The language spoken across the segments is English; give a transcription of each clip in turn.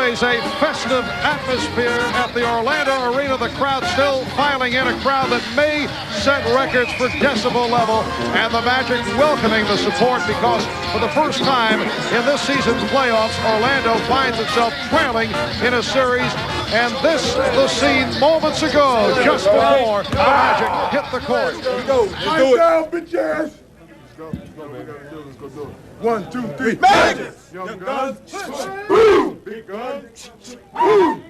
is a festive atmosphere at the Orlando Arena. The crowd still filing in, a crowd that may set records for decibel level, and the Magic welcoming the support because for the first time in this season's playoffs, Orlando finds itself trailing in a series, and this the scene moments ago, just before the Magic hit the court. Let's go. Let's do it. Down, bitch ass. Let's go, baby. Let's go do it. 1, 2, 3. Magic! Young guns. Boom! Big guns. Boom!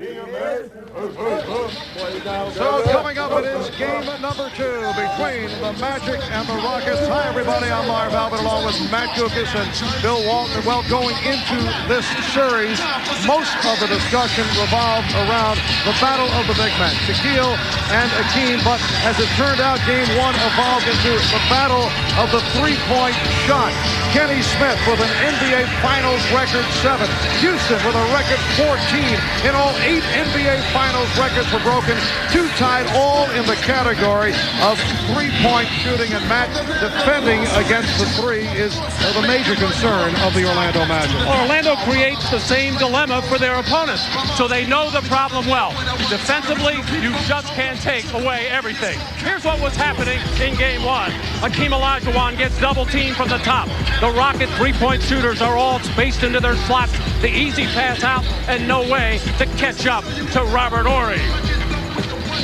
So coming up, it is game number 2 between the Magic and the Rockets. Hi, everybody. I'm Marv Albert along with Matt Kukas and Bill Walton. Well, going into this series, most of the discussion revolved around the battle of the big men, Shaquille and Hakeem. But as it turned out, game 1 evolved into the battle of the three-point shot. Kenny Smith with an NBA Finals record 7. Houston with a record 14. In all, 8 NBA Finals records were broken. 2 tied, all in the category of three-point shooting. And Matt, defending against the three is the major concern of the Orlando Magic. Orlando creates the same dilemma for their opponents, so they know the problem well. Defensively, you just can't take away everything. Here's what was happening in game 1. Hakeem Olajuwon gets double-teamed from the top. The Rocket three-point shooters are all spaced into their slots. The easy pass out and no way to catch up to Robert Horry.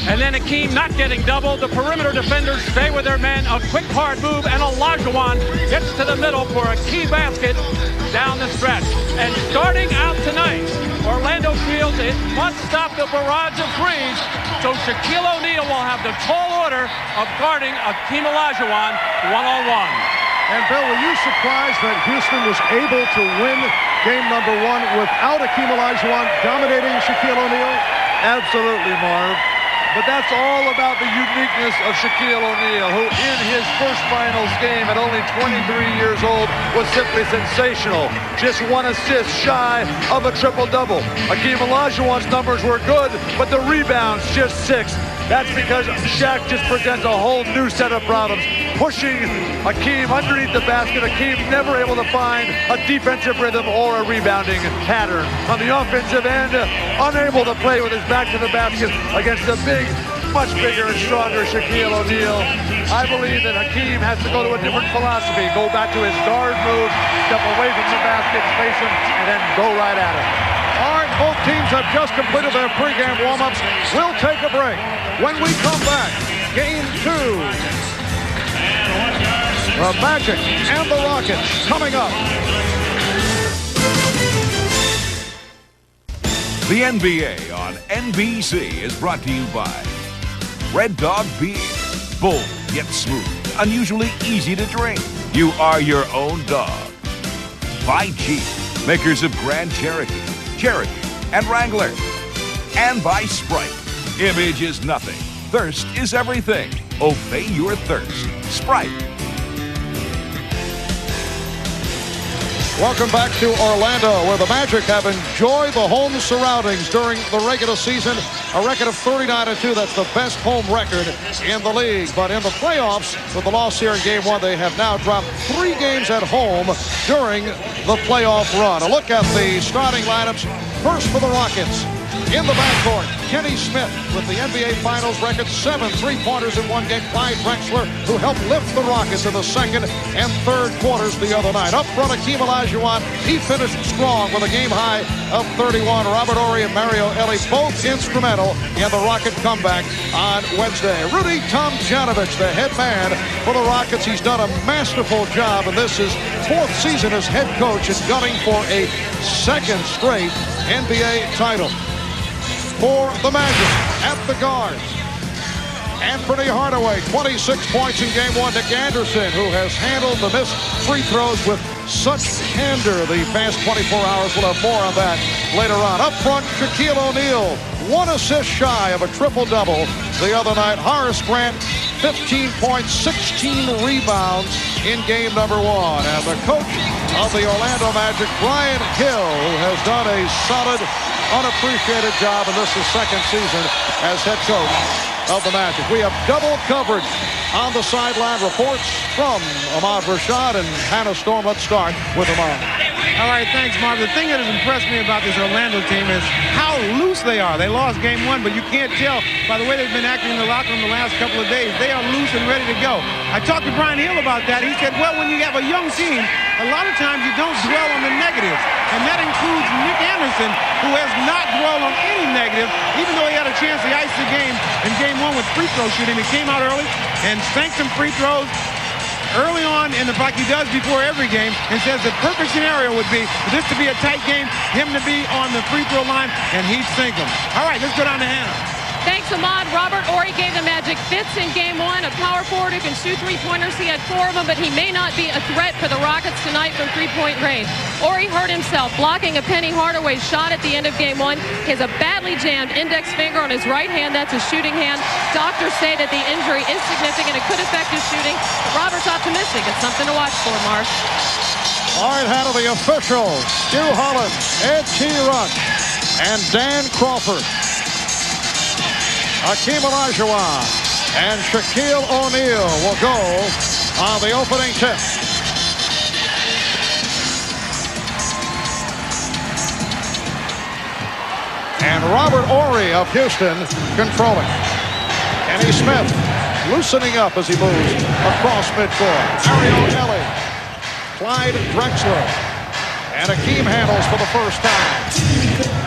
And then Hakeem not getting doubled. The perimeter defenders stay with their men. A quick hard move, and Olajuwon gets to the middle for a key basket down the stretch. And starting out tonight, Orlando feels it must stop the barrage of threes. So Shaquille O'Neal will have the tall order of guarding Hakeem Olajuwon one-on-one. And Bill, were you surprised that Houston was able to win game number 1 without Hakeem Olajuwon dominating Shaquille O'Neal? Absolutely, Marv. But that's all about the uniqueness of Shaquille O'Neal, who in his first finals game at only 23 years old was simply sensational. Just 1 assist shy of a triple-double. Hakeem Olajuwon's numbers were good, but the rebounds just 6. That's because Shaq just presents a whole new set of problems. Pushing Hakeem underneath the basket. Hakeem never able to find a defensive rhythm or a rebounding pattern. On the offensive end, unable to play with his back to the basket against the big, much bigger and stronger Shaquille O'Neal. I believe that Hakeem has to go to a different philosophy. Go back to his guard move, step away from the basket, face him, and then go right at him. All right, both teams have just completed their pregame warm-ups. We'll take a break. When we come back, game 2. The Magic and the Rockets coming up. The NBA on NBC is brought to you by Red Dog Beer. Bold yet smooth, unusually easy to drink. You are your own dog. By Jeep, makers of Grand Cherokee, Cherokee, and Wrangler. And by Sprite. Image is nothing. Thirst is everything. Obey your thirst. Sprite. Welcome back to Orlando, where the Magic have enjoyed the home surroundings during the regular season. A record of 39-2. That's the best home record in the league. But in the playoffs, with the loss here in game 1, they have now dropped 3 games at home during the playoff run. A look at the starting lineups. First for the Rockets. In the backcourt, Kenny Smith with the NBA Finals record, 7 3-pointers in 1 game. Clyde Drexler, who helped lift the Rockets in the second and third quarters the other night. Up front, Hakeem Olajuwon, he finished strong with a game high of 31. Robert Horry and Ellie, both instrumental in the Rocket comeback on Wednesday. Rudy Tomjanovich, the head man for the Rockets. He's done a masterful job, and this is 4th season as head coach and gunning for a 2nd straight NBA title. For the Magic, at the guards, Anfernee Hardaway, 26 points in game 1. Nick Anderson, who has handled the missed free throws with such candor the past 24 hours. We'll have more on that later on. Up front, Shaquille O'Neal, 1 assist shy of a triple-double the other night. Horace Grant, 15 points, 16 rebounds in game number 1. And the coach of the Orlando Magic, Brian Hill, who has done a solid, unappreciated job, and this is 2nd season as head coach of the Magic. We have double coverage on the sideline. Reports from Ahmad Rashad and Hannah Storm. Let's start with Ahmad. All right, thanks, Marv. The thing that has impressed me about this Orlando team is how loose they are. They lost game 1, but you can't tell by the way they've been acting in the locker room the last couple of days. They are loose and ready to go. I talked to Brian Hill about that. He said, well, when you have a young team, a lot of times you don't dwell on the negatives. And that includes Nick Anderson, who has not dwelled on any negative, even though he had a chance to ice the game in game 1 with free throw shooting. He came out early and sank some free throws early on, and like he does before every game, and says the perfect scenario would be for this to be a tight game, him to be on the free throw line, and he'd sink them. All right, let's go down to Hannah. Thanks, Ahmad. Robert Horry gave the Magic fits in game 1, a power forward who can shoot three-pointers. He had 4 of them, but he may not be a threat for the Rockets tonight from three-point range. Horry hurt himself blocking a Penny Hardaway shot at the end of game 1. He has a badly jammed index finger on his right hand. That's a shooting hand. Doctors say that the injury is significant. It could affect his shooting. But Robert's optimistic. It's something to watch for, Mark. All right, Hannah, the officials, Stu Holland, Ed T. Rush, and Dan Crawford. Hakeem Olajuwon and Shaquille O'Neal will go on the opening tip. And Robert Horry of Houston controlling. Kenny Smith loosening up as he moves across midcourt. Ellie, Clyde Drexler, and Hakeem handles for the first time.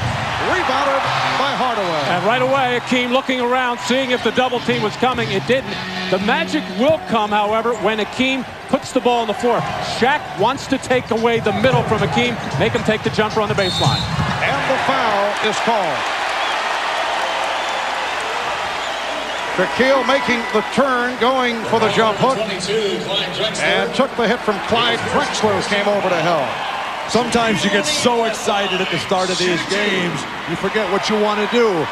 Rebounded by Hardaway. And right away, Hakeem looking around, seeing if the double team was coming. It didn't. The Magic will come, however, when Hakeem puts the ball on the floor. Shaq wants to take away the middle from Hakeem, make him take the jumper on the baseline. And the foul is called. Shaquille making the turn, going for the jump hook, and took the hit from Clyde Drexler, who came over to help. Sometimes you get so excited at the start of these games, you forget what you want to do.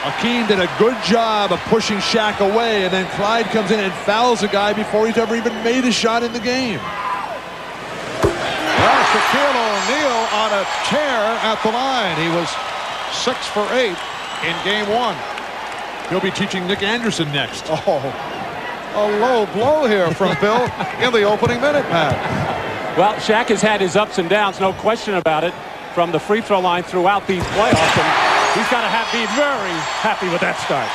Hakeem did a good job of pushing Shaq away, and then Clyde comes in and fouls a guy before he's ever even made a shot in the game. Well, Shaquille O'Neal on a tear at the line. He was 6 for 8 in game 1. He'll be teaching Nick Anderson next. Oh, a low blow here from Bill in the opening minute, Pat. Well, Shaq has had his ups and downs, no question about it, from the free throw line throughout these playoffs, and he's got to be very happy with that start.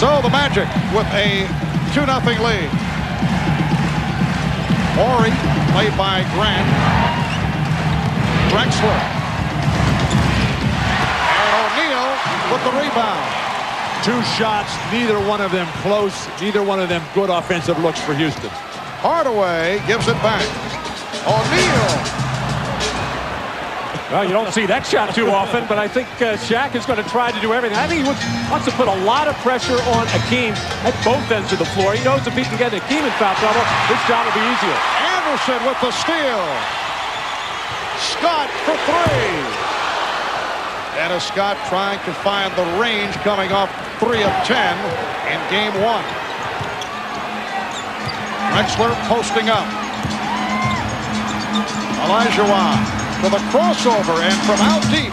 So the Magic with a 2-0 lead. Horry played by Grant. Drexler. And O'Neal with the rebound. 2 shots, neither one of them close, neither one of them good offensive looks for Houston. Hardaway gives it back. O'Neal. Well, you don't see that shot too often, but I think Shaq is going to try to do everything. I think he wants to put a lot of pressure on Hakeem at both ends of the floor. He knows if he can get Hakeem in foul trouble, this job will be easier. Anderson with the steal. Scott for 3. And Scott trying to find the range, coming off 3 of 10 in game 1. Drexler posting up. Olajuwon for the crossover, and from out deep.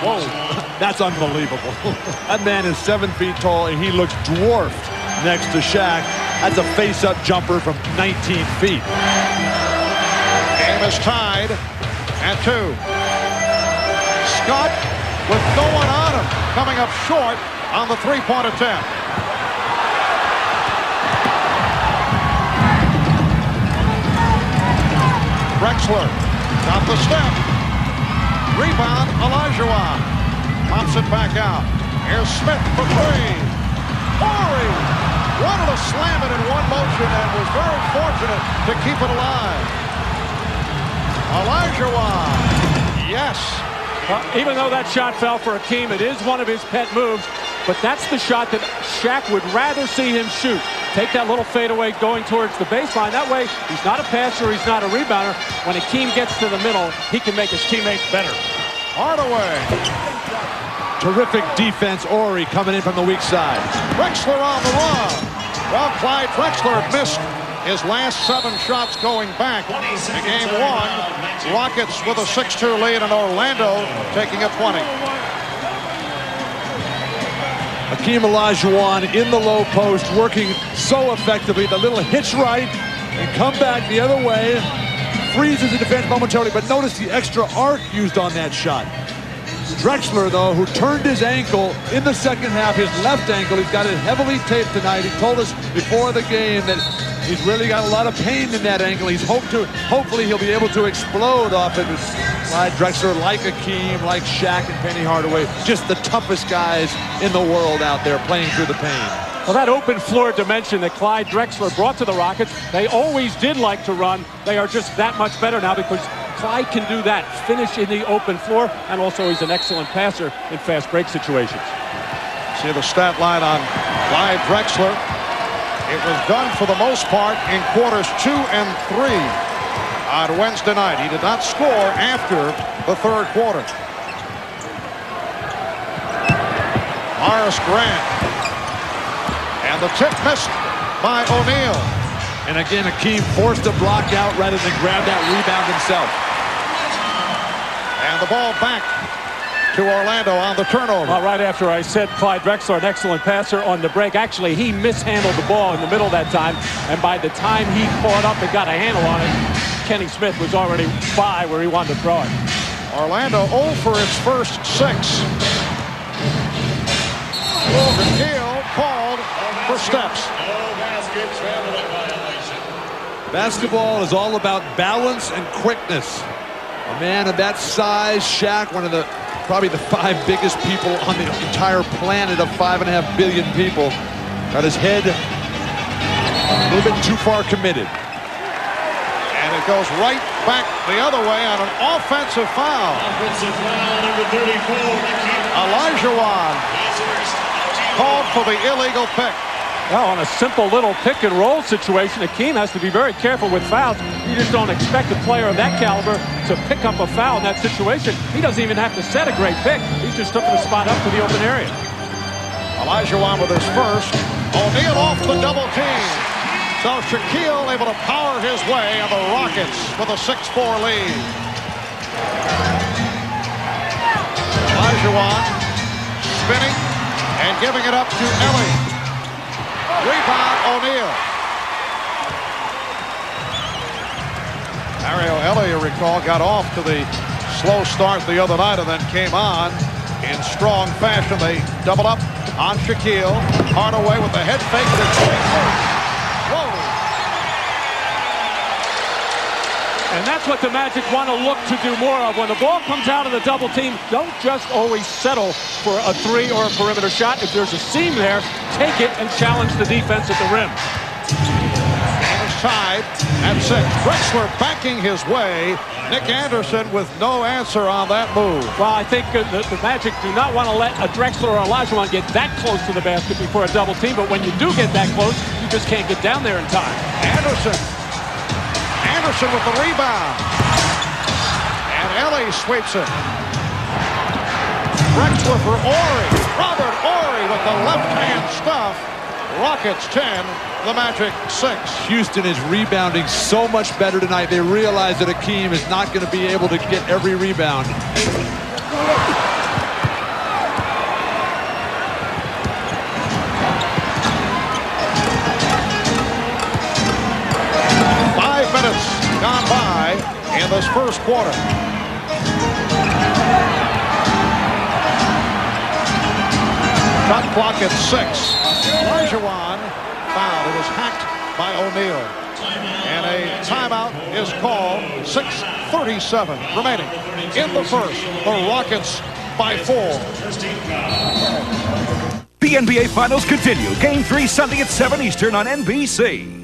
Whoa, that's unbelievable. That man is 7 feet tall, and he looks dwarfed next to Shaq. That's a face-up jumper from 19 feet. Game is tied at 2. Scott with no one on him, coming up short on the 3-point attempt. Drexler got the step. Rebound, Olajuwon. Pops it back out. Here's Smith for 3. Horry wanted to slam it in one motion and was very fortunate to keep it alive. Olajuwon, yes. Even though that shot fell for Hakeem, it is one of his pet moves, but that's the shot that Shaq would rather see him shoot. Take that little fadeaway going towards the baseline. That way, he's not a passer, he's not a rebounder. When Hakeem gets to the middle, he can make his teammates better. Hardaway. Terrific defense, Horry coming in from the weak side. Drexler on the run. Well, Clyde Drexler had missed his last 7 shots going back in game 1. Rockets with a 6-2 lead, and Orlando taking a 20. Hakeem Olajuwon in the low post, working so effectively. The little hitch right and come back the other way. Freezes the defense momentarily, but notice the extra arc used on that shot. Drexler, though, who turned his ankle in the second half, his left ankle, he's got it heavily taped tonight. He told us before the game that he's really got a lot of pain in that ankle. Hopefully he'll be able to explode off it. Clyde Drexler, like Hakeem, like Shaq and Penny Hardaway, just the toughest guys in the world out there playing through the pain. Well, that open floor dimension that Clyde Drexler brought to the Rockets, they always did like to run. They are just that much better now because Clyde can do that, finish in the open floor, and also he's an excellent passer in fast break situations. See the stat line on Clyde Drexler. It was done for the most part in quarters 2 and 3 on Wednesday night. He did not score after the third quarter. Horace Grant. And the tip missed by O'Neal. And again, Hakeem forced a block out rather than grab that rebound himself. And the ball back to Orlando on the turnover. Well, right after I said Clyde Drexler, an excellent passer on the break. Actually, he mishandled the ball in the middle that time. And by the time he caught up and got a handle on it, Kenny Smith was already by where he wanted to throw it. Orlando 0 for its first 6. Shaquille called for steps. Basketball is all about balance and quickness. A man of that size, Shaq, one of the probably the 5 biggest people on the entire planet of 5.5 billion people, got his head a little bit too far committed. And it goes right back the other way on an offensive foul. Offensive foul, number 34. Olajuwon called for the illegal pick. Well, on a simple little pick and roll situation, Hakeem has to be very careful with fouls. You just don't expect a player of that caliber to pick up a foul in that situation. He doesn't even have to set a great pick. He's just took the spot up to the open area. Olajuwon with his first. O'Neal off the double team. So Shaquille able to power his way on the Rockets with a 6-4 lead. Olajuwon spinning and giving it up to Ellie. Rebound, O'Neal. Mario Ellie, you recall, got off to the slow start the other night and then came on in strong fashion. They double up on Shaquille. Hardaway with the head fake. Whoa. And that's what the Magic want to look to do more of. When the ball comes out of the double team, don't just always settle for a 3 or a perimeter shot. If there's a seam there, take it and challenge the defense at the rim. And it's tied at 6. Drexler backing his way. Nick Anderson with no answer on that move. Well, I think the Magic do not want to let a Drexler or Olajuwon get that close to the basket before a double team. But when you do get that close, you just can't get down there in time. Anderson with the rebound. And Ellie sweeps it. Drexler for Horry. Robert Horry with the left-hand stuff. Rockets 10, the Magic 6. Houston is rebounding so much better tonight. They realize that Hakeem is not going to be able to get every rebound. Gone by in this first quarter. Shot clock at 6. Olajuwon fouled. It was hacked by O'Neal. And a timeout is called. 6:37 remaining in the first. The Rockets by 4. The NBA Finals continue. Game 3 Sunday at 7 Eastern on NBC.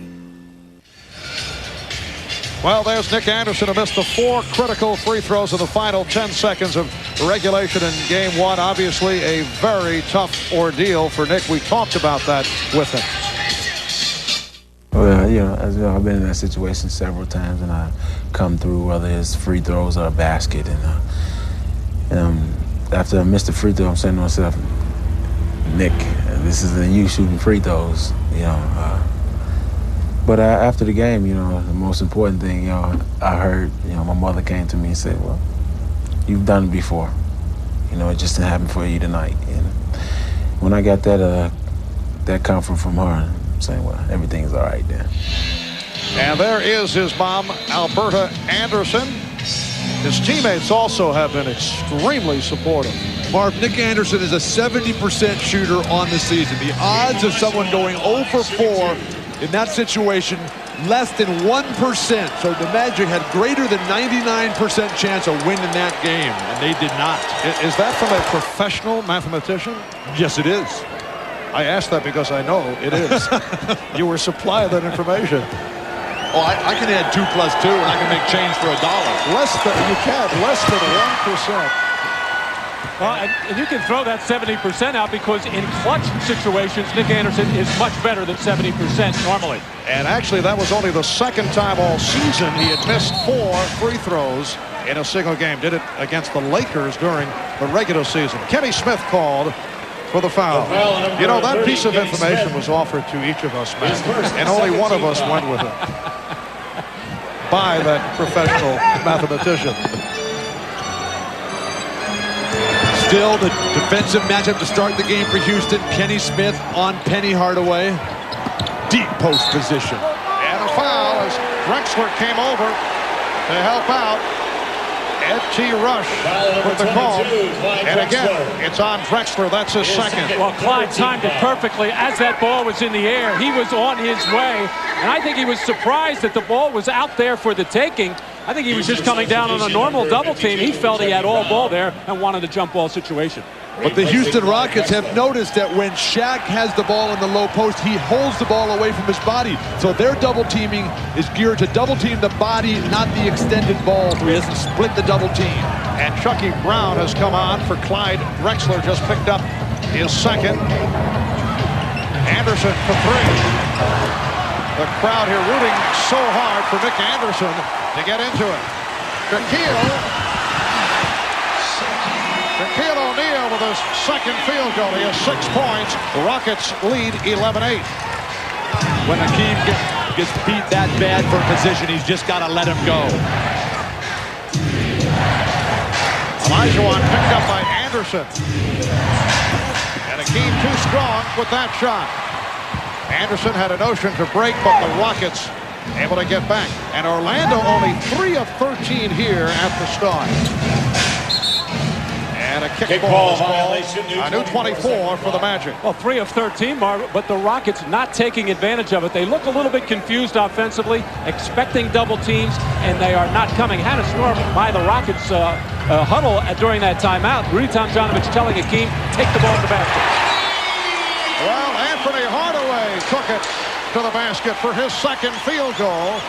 Well, there's Nick Anderson who missed the 4 critical free throws in the final 10 seconds of regulation in Game 1. Obviously, a very tough ordeal for Nick. We talked about that with him. Well, as you know, I've been in that situation several times, and I come through, whether it's free throws or a basket. And after I missed the free throw, I'm saying to myself, Nick, this isn't you shooting free throws, But after the game, the most important thing, I heard, my mother came to me and said, well, you've done it before. It just didn't happen for you tonight. when I got that comfort from her, I'm saying, well, everything's all right then. And there is his mom, Alberta Anderson. His teammates also have been extremely supportive. Marv, Nick Anderson is a 70% shooter on the season. The odds of someone going 0 for 4 in that situation, less than 1%. So the Magic had greater than 99% chance of winning that game, and they did not. Is that from a professional mathematician? Yes, it is. I asked that because I know it is. You were supplied that information. Oh, I can add 2 plus 2, and I can make change for $1. Less than 1%. Well, and you can throw that 70% out because in clutch situations, Nick Anderson is much better than 70% normally. And actually, that was only the second time all season he had missed 4 free throws in a single game. Did it against the Lakers during the regular season. Kenny Smith called for the foul. You know, that piece of information was offered to each of us, Matt, and only one of us went with it. By that professional mathematician. Still the defensive matchup to start the game for Houston. Kenny Smith on Penny Hardaway. Deep post position. And a foul as Drexler came over to help out. Ed T. Rush with the call. And again, it's on Drexler. That's his second. Well, Clyde timed it perfectly. As that ball was in the air, he was on his way. And I think he was surprised that the ball was out there for the taking. I think he was just coming down on a normal double team. He felt he had all ball there and wanted a jump ball situation. But the Houston Rockets have noticed that when Shaq has the ball in the low post, he holds the ball away from his body. So their double teaming is geared to double team the body, not the extended ball, so he doesn't split the double team. And Chucky Brown has come on for Clyde. Drexler just picked up his second. Anderson for 3. The crowd here rooting so hard for Nick Anderson to get into it. Shaquille O'Neal with his second field goal. He has 6 points. The Rockets lead 11-8. When Hakeem gets beat that bad for position, he's just got to let him go. Olajuwon picked up by Anderson. And Hakeem too strong with that shot. Anderson had a notion to break, but the Rockets able to get back. And Orlando only 3 of 13 here at the start. And a kickball is called. A new 24 for the Magic. Well, 3 of 13, Marv, but the Rockets not taking advantage of it. They look a little bit confused offensively, expecting double teams, and they are not coming. Hannah Storm by the Rockets huddle during that timeout. Rudy Tomjanovich telling Hakeem, take the ball to the basket. Well, Anfernee Hardaway took it to the basket for his second field goal.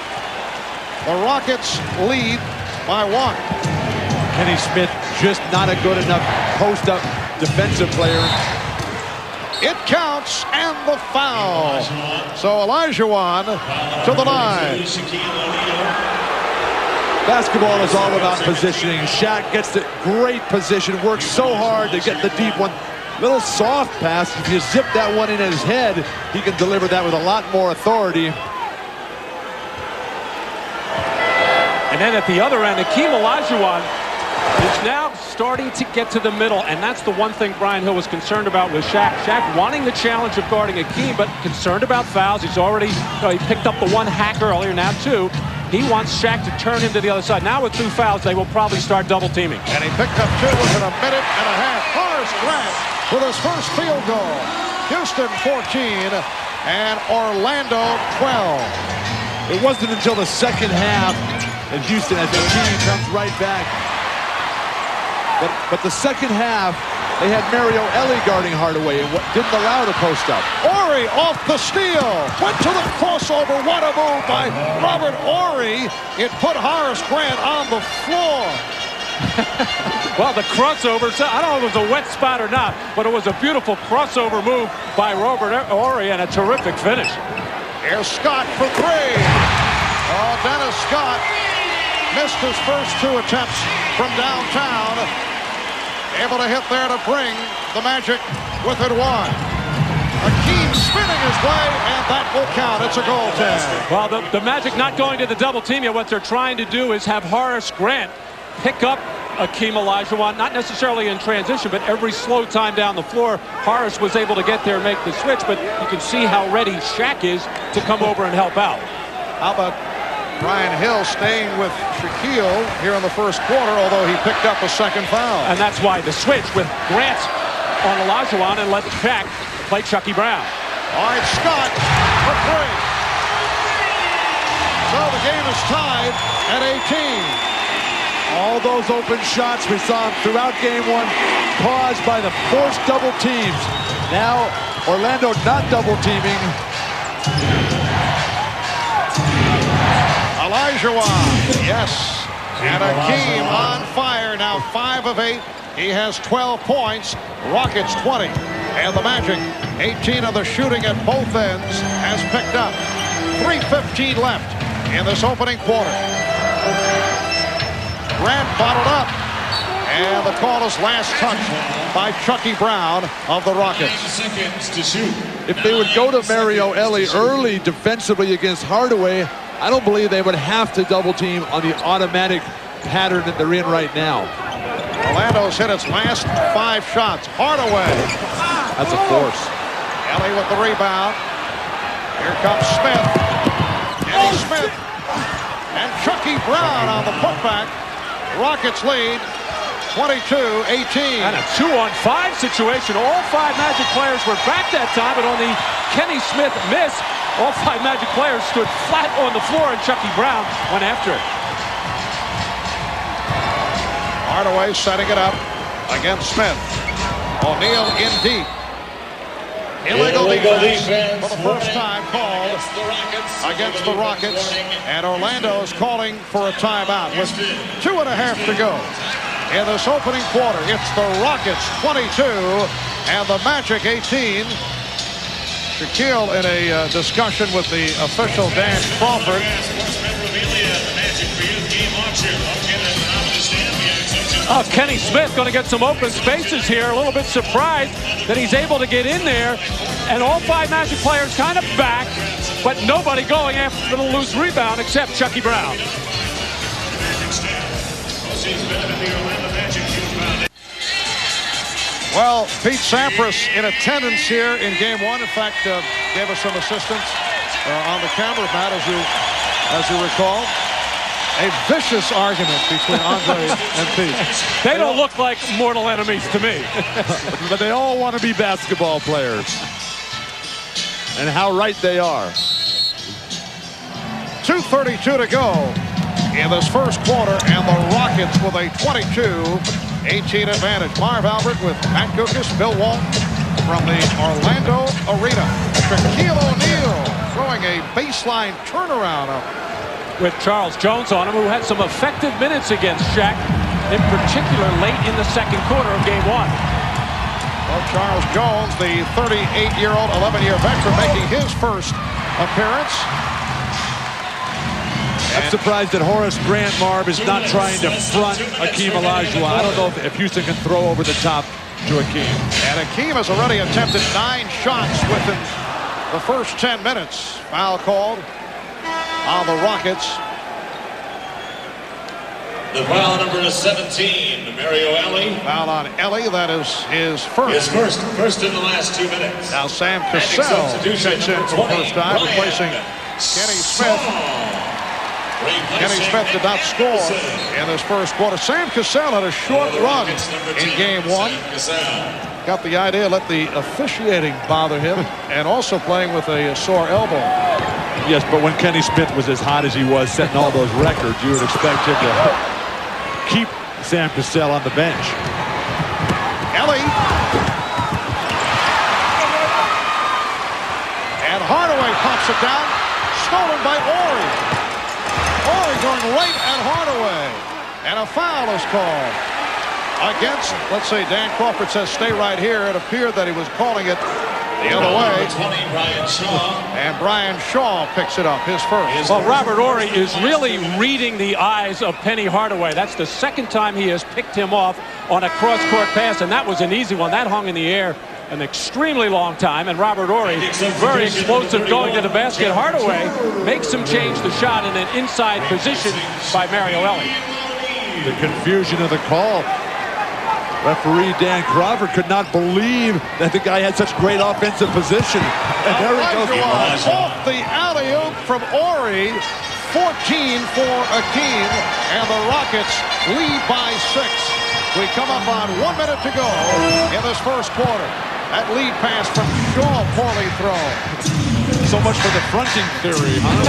The Rockets lead by 1. Kenny Smith just not a good enough post-up defensive player. It counts, and the foul. So Olajuwon to the line. Basketball is all about positioning. Shaq gets the great position, works so hard to get the deep one. Little soft pass. If you zip that one in his head, he can deliver that with a lot more authority. And then at the other end, Hakeem Olajuwon is now starting to get to the middle, and that's the one thing Brian Hill was concerned about with Shaq. Shaq wanting the challenge of guarding Hakeem, but concerned about fouls. He's already, he picked up the 1 hacker earlier, now 2. He wants Shaq to turn him to the other side. Now with 2 fouls, they will probably start double teaming. And he picked up 2 within a minute and a half. Horace Grant with his first field goal. Houston 14 and Orlando 12. It wasn't until the second half that Houston, as the team comes right back. But the second half, they had Mario Ellie guarding Hardaway and didn't allow the post up. Horry off the steal. Went to the crossover. What a move by Robert Horry. It put Horace Grant on the floor. Well, the crossover, I don't know if it was a wet spot or not, but it was a beautiful crossover move by Robert Horry and a terrific finish. Here's Scott for 3. Oh, Dennis Scott missed his first 2 attempts from downtown. Able to hit there to bring the Magic within 1. Hakeem spinning his way, and that will count. It's a goaltend. Well, the Magic not going to the double team yet. What they're trying to do is have Horace Grant pick up Hakeem Olajuwon, not necessarily in transition, but every slow time down the floor, Horace was able to get there and make the switch, but you can see how ready Shaq is to come over and help out. How about Brian Hill staying with Shaquille here in the first quarter, although he picked up a second foul. And that's why the switch with Grant on Olajuwon and let Shaq play Chucky Brown. All right, Scott for three. So the game is tied at 18. All those open shots we saw throughout game one caused by the forced double teams. Now Orlando not double teaming. Olajuwon, yes. And Hakeem on fire now, 5 of 8. He has 12 points. Rockets 20. And the Magic, 18 of the shooting at both ends has picked up. 3:15 left in this opening quarter. Grant bottled up. And the call is last touched by Chucky Brown of the Rockets. 9 seconds to shoot. If they would go to Mario Ellie early defensively against Hardaway, I don't believe they would have to double team on the automatic pattern that they're in right now. Orlando's hit its last 5 shots. Hardaway. That's a force. Ellie with the rebound. Here comes Smith. Eddie Smith. And Chucky Brown on the putback. Rockets lead 22-18. And a 2-on-5 situation. All 5 Magic players were back that time, but on the Kenny Smith miss, all 5 Magic players stood flat on the floor, and Chucky Brown went after it. Hardaway setting it up against Smith. O'Neal in deep. Illegal defense for the first time called against the Rockets. And Orlando's calling for a timeout with 2.5 to go. In this opening quarter, it's the Rockets 22 and the Magic 18. Shaquille in a discussion with the official Dan Crawford. Oh, Kenny Smith going to get some open spaces here. A little bit surprised that he's able to get in there. And all 5 Magic players kind of back, but nobody going after the loose rebound except Chucky Brown. Well, Pete Sampras in attendance here in game 1. In fact, gave us some assistance on the camera, Matt, as you recall. A vicious argument between Andre and Pete. They don't look like mortal enemies to me. But they all want to be basketball players. And how right they are. 2:32 to go in this first quarter, and the Rockets with a 22-18 advantage. Marv Albert with Matt Kukas, Bill Walton from the Orlando Arena. Shaquille O'Neal throwing a baseline turnaround up with Charles Jones on him, who had some effective minutes against Shaq, in particular late in the second quarter of game 1. Well, Charles Jones, the 38-year-old, 11-year veteran, making his first appearance. I'm surprised that Horace Grant, Marv, is not trying to front Hakeem Olajuwon. I don't know if Houston can throw over the top to Hakeem. And Hakeem has already attempted 9 shots within the first 10 minutes. Foul called on the Rockets. The foul number is 17, Mario Ellie. Foul on Ellie, that is his first. His first in the last 2 minutes. Now Sam Cassell checks in for the first time, replacing Kenny Smith. Kenny Smith did not score in this first quarter. Sam Cassell had a short run in game 1. Got the idea, let the officiating bother him, and also playing with a sore elbow. Yes, but when Kenny Smith was as hot as he was, setting all those records, you would expect him to keep Sam Cassell on the bench. Ellie. And Hardaway pops it down. Stolen by Horry. Horry going right at Hardaway. And a foul is called against, let's see, Dan Crawford says stay right here. It appeared that he was calling it the other way. 20, Brian Shaw. And Brian Shaw picks it up, his first. Well, Robert Horry is really reading the eyes of Penny Hardaway. That's the second time he has picked him off on a cross-court pass, and that was an easy one. That hung in the air an extremely long time, and Robert Horry, very explosive going to the basket. Hardaway makes him change the shot in an inside position by Mario Ellie. The confusion of the call. Referee Dan Crawford could not believe that the guy had such great offensive position. And there he goes. Off the alley-oop from Horry. 14 for Hakeem. And the Rockets lead by 6. We come up on 1 minute to go in this first quarter. That lead pass from Shaw, poorly thrown. So much for the fronting theory, huh?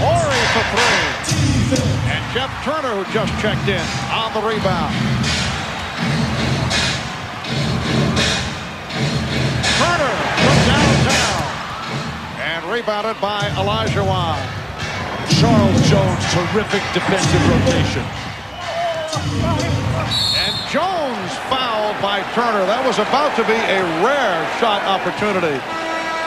Horry for 3. And Jeff Turner, who just checked in, on the rebound. Turner from downtown. And rebounded by Olajuwon. Charles Jones, terrific defensive rotation. And Jones fouled by Turner. That was about to be a rare shot opportunity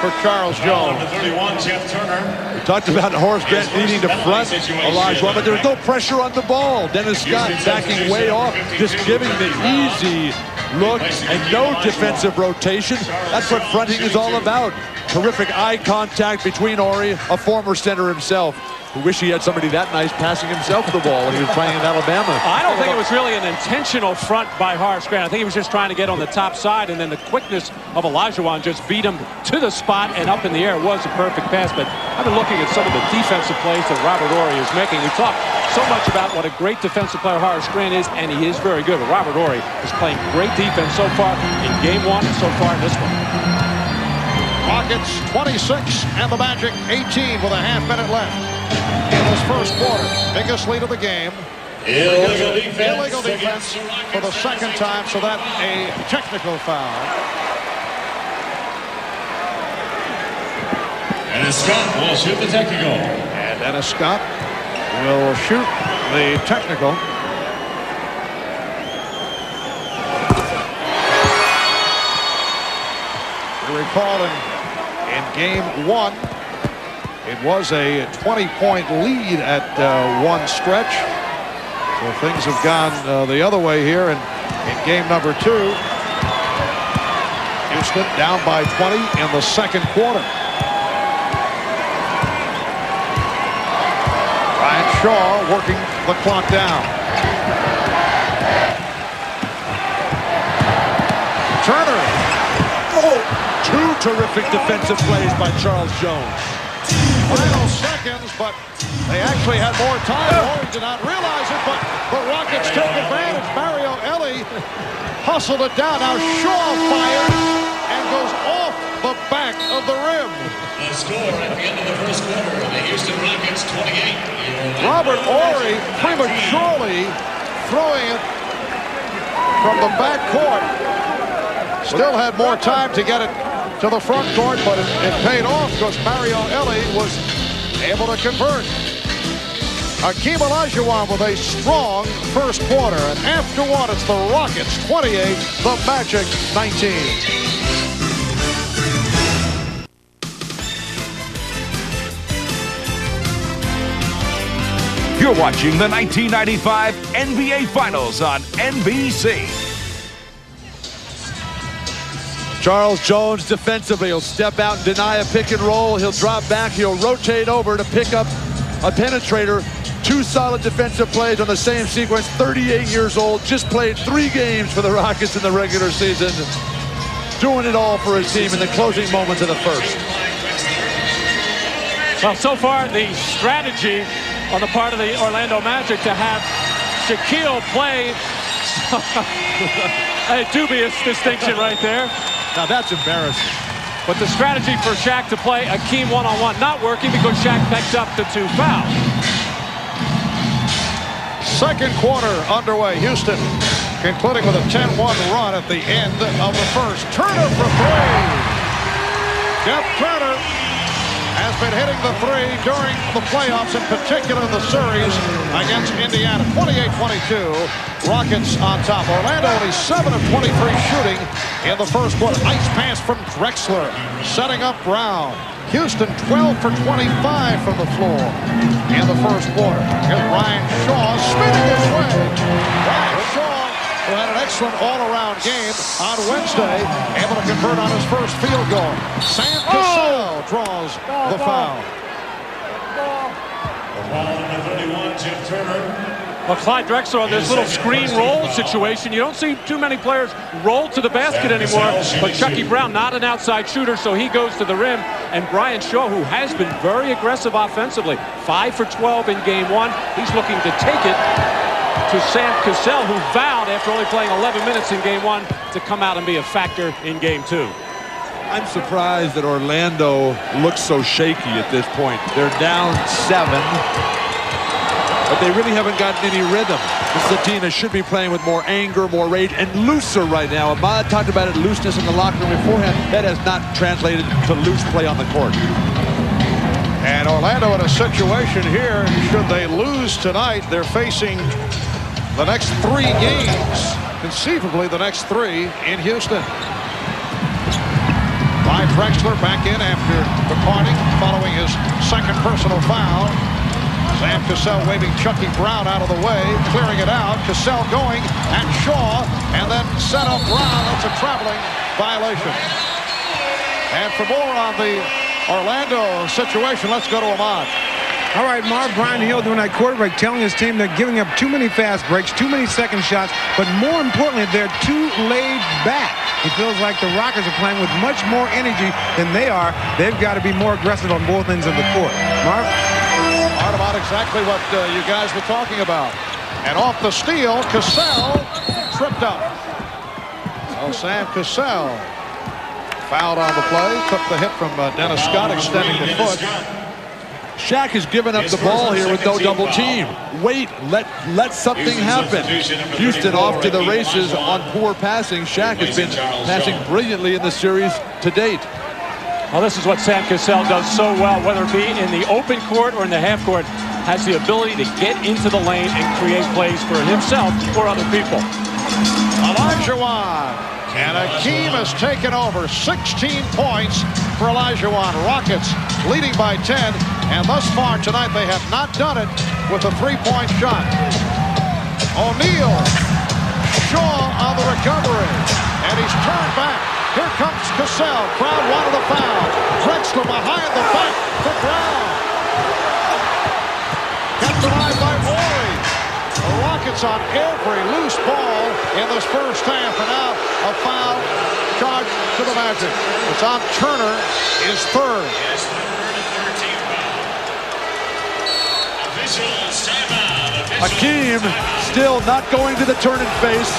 for Charles Jones. Number 31, Jeff Turner. We talked about Horace Grant needing to front Olajuwon, but there was no pressure on the ball. Dennis Scott backing way off, just giving the easy look and no defensive rotation. That's what fronting is all about. Terrific eye contact between Horry, a former center himself, who wish he had somebody that nice passing himself the ball when he was playing in Alabama. I don't think it was really an intentional front by Horace Grant. I think he was just trying to get on the top side, and then the quickness of Olajuwon just beat him to the spot and up in the air. It was a perfect pass, but I've been looking at some of the defensive plays that Robert Horry is making. We talk so much about what a great defensive player Horace Grant is, and he is very good. But Robert Horry is playing great defense so far in game 1 and so far in this one. Rockets 26 and the Magic 18 with a half minute left in this first quarter. Biggest lead of the game. Illegal defense for the second time, so that's a technical foul. And Scott will shoot the technical. And Dennis Scott will shoot the technical. You recall in game 1, it was a 20-point lead at one stretch. So things have gone the other way here in game number 2. Houston down by 20 in the second quarter. Ryan Shaw working the clock down. Turner. Two terrific defensive plays by Charles Jones. Final seconds, but they actually had more time. Horry did not realize it, but the Rockets took advantage. Mario Ellie hustled it down. Now Shaw fires and goes off the back of the rim. The score at the end of the first quarter, the Houston Rockets 28. Robert Horry prematurely throwing it from the back court. Still had more time to get it to the front court, but it paid off because Mario Ellie was able to convert. Hakeem Olajuwon with a strong first quarter, and after one, it's the Rockets 28, the Magic 19. You're watching the 1995 NBA Finals on NBC. Charles Jones defensively, he'll step out and deny a pick and roll. He'll drop back, he'll rotate over to pick up a penetrator. Two solid defensive plays on the same sequence. 38 years old, just played 3 games for the Rockets in the regular season. Doing it all for his team in the closing moments of the first. Well, so far the strategy on the part of the Orlando Magic to have Shaquille play a dubious distinction right there. Now that's embarrassing. But the strategy for Shaq to play Hakeem one-on-one not working because Shaq picked up the 2 fouls. Second quarter underway. Houston concluding with a 10-1 run at the end of the first. Turner for 3. Jeff Turner has been hitting the 3 during the playoffs, in particular the series against Indiana. 28-22. Rockets on top. Orlando only 7 of 23 shooting in the first quarter. Nice pass from Drexler, setting up Brown. Houston 12 for 25 from the floor in the first quarter. Here's Ryan Shaw spinning his way. Ryan Shaw, who had an excellent all-around game on Wednesday, able to convert on his first field goal. Sam Cassell draws the foul. The foul number 31, Jeff Turner. Well, Clyde Drexler on this little screen roll situation. You don't see too many players roll to the basket anymore, but Chucky Brown, not an outside shooter, so he goes to the rim. And Brian Shaw, who has been very aggressive offensively, 5 for 12 in game 1. He's looking to take it to Sam Cassell, who vowed after only playing 11 minutes in game 1 to come out and be a factor in game 2. I'm surprised that Orlando looks so shaky at this point. They're down 7, but they really haven't gotten any rhythm. This is a team that should be playing with more anger, more rage, and looser right now. Ahmad talked about it, looseness in the locker room beforehand. That has not translated to loose play on the court. And Orlando in a situation here, should they lose tonight, they're facing the next 3 games, conceivably the next 3 in Houston. Clyde Drexler back in after departing following his second personal foul. Sam Cassell waving Chucky Brown out of the way, clearing it out. Cassell going at Shaw, and then set up Brown. That's a traveling violation. And for more on the Orlando situation, let's go to Ahmad. All right, Marv, Brian Hill doing that quarterback, telling his team they're giving up too many fast breaks, too many second shots, but more importantly, they're too laid back. It feels like the Rockets are playing with much more energy than they are. They've got to be more aggressive on both ends of the court. Marv? Hard about exactly what you guys were talking about. And off the steal, Cassell tripped up. So Sam Cassell fouled on the play, took the hit from Dennis Scott, extending the foot. Shaq has given up the ball here with no double team. Wait, let something happen. Houston off to the races on poor passing. Shaq has been passing brilliantly in the series to date. Well, this is what Sam Cassell does so well, whether it be in the open court or in the half court, has the ability to get into the lane and create plays for himself or other people. Olajuwon. And Hakeem has taken over. 16 points for Olajuwon. Rockets leading by 10. And thus far tonight, they have not done it with a 3-point shot. O'Neal. Shaw on the recovery. And he's turned back. Here comes Cassell. Crowd wanted a foul. Drexler behind the back for Brown. Kept denied by Horry. The Rockets on every loose ball in this first half. And now a foul charge to the Magic. It's on Turner, his third. Hakeem still not going to the turn and face.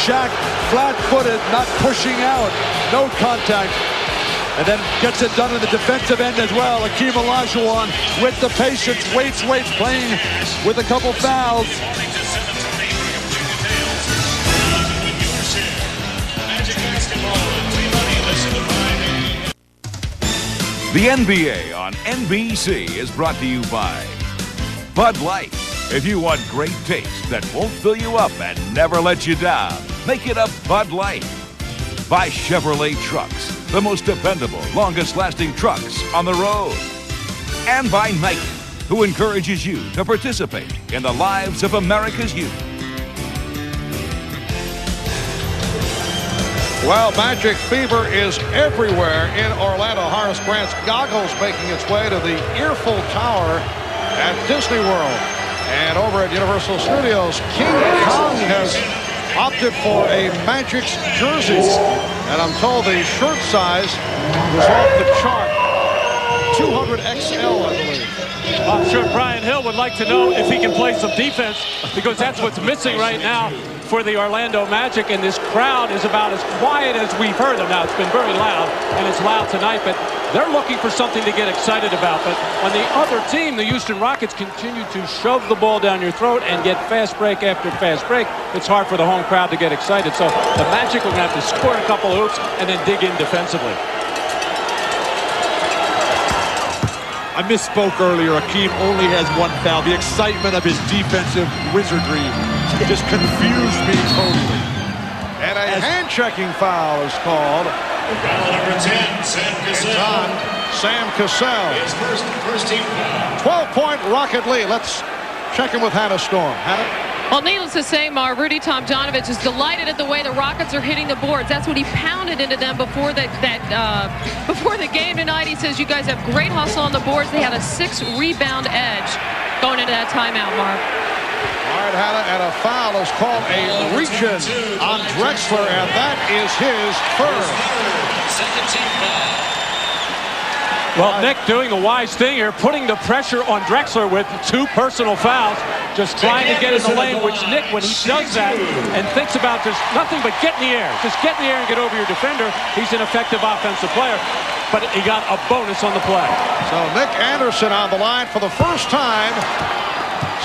Shaq flat-footed, not pushing out. No contact. And then gets it done in the defensive end as well. Hakeem Olajuwon with the patience, waits, playing with a couple fouls. The NBA on NBC is brought to you by Bud Light. If you want great taste that won't fill you up and never let you down, make it a Bud Light. By Chevrolet Trucks, the most dependable, longest-lasting trucks on the road. And by Nike, who encourages you to participate in the lives of America's youth. Well, Magic Fever is everywhere in Orlando. Horace Grant's goggles making its way to the Earful Tower at Disney World. And over at Universal Studios, King Kong has opted for a Magic's jersey. And I'm told the shirt size was off the chart. 200XL, I believe. I'm sure Brian Hill would like to know if he can play some defense, because that's what's missing right now for the Orlando Magic, and this crowd is about as quiet as we've heard them. Now, it's been very loud, and it's loud tonight, but they're looking for something to get excited about. But on the other team, the Houston Rockets continue to shove the ball down your throat and get fast break after fast break. It's hard for the home crowd to get excited. So the Magic are going to have to score a couple of hoops and then dig in defensively. I misspoke earlier. Hakeem only has 1 foul. The excitement of his defensive wizardry just confused me totally. And a hand-checking foul is called. Foul number 10, Sam Cassell. It's on Sam Cassell. His first team foul. 12-point Rocket lead. Let's check in with Hannah Storm. Hannah? Well, needless to say, Marv, Rudy Tomjanovich is delighted at the way the Rockets are hitting the boards. That's what he pounded into them before the game tonight. He says, you guys have great hustle on the boards. They had a 6-rebound edge going into that timeout, Marv. Hard had it, and a foul is called a reach-in on Drexler, and that is his first. Second team foul. Well, Nick doing the wise thing here, putting the pressure on Drexler with 2 personal fouls, just trying to get in the lane, which Nick, when he does that and thinks about just nothing but get in the air, just get in the air and get over your defender, he's an effective offensive player. But he got a bonus on the play. So Nick Anderson on the line for the first time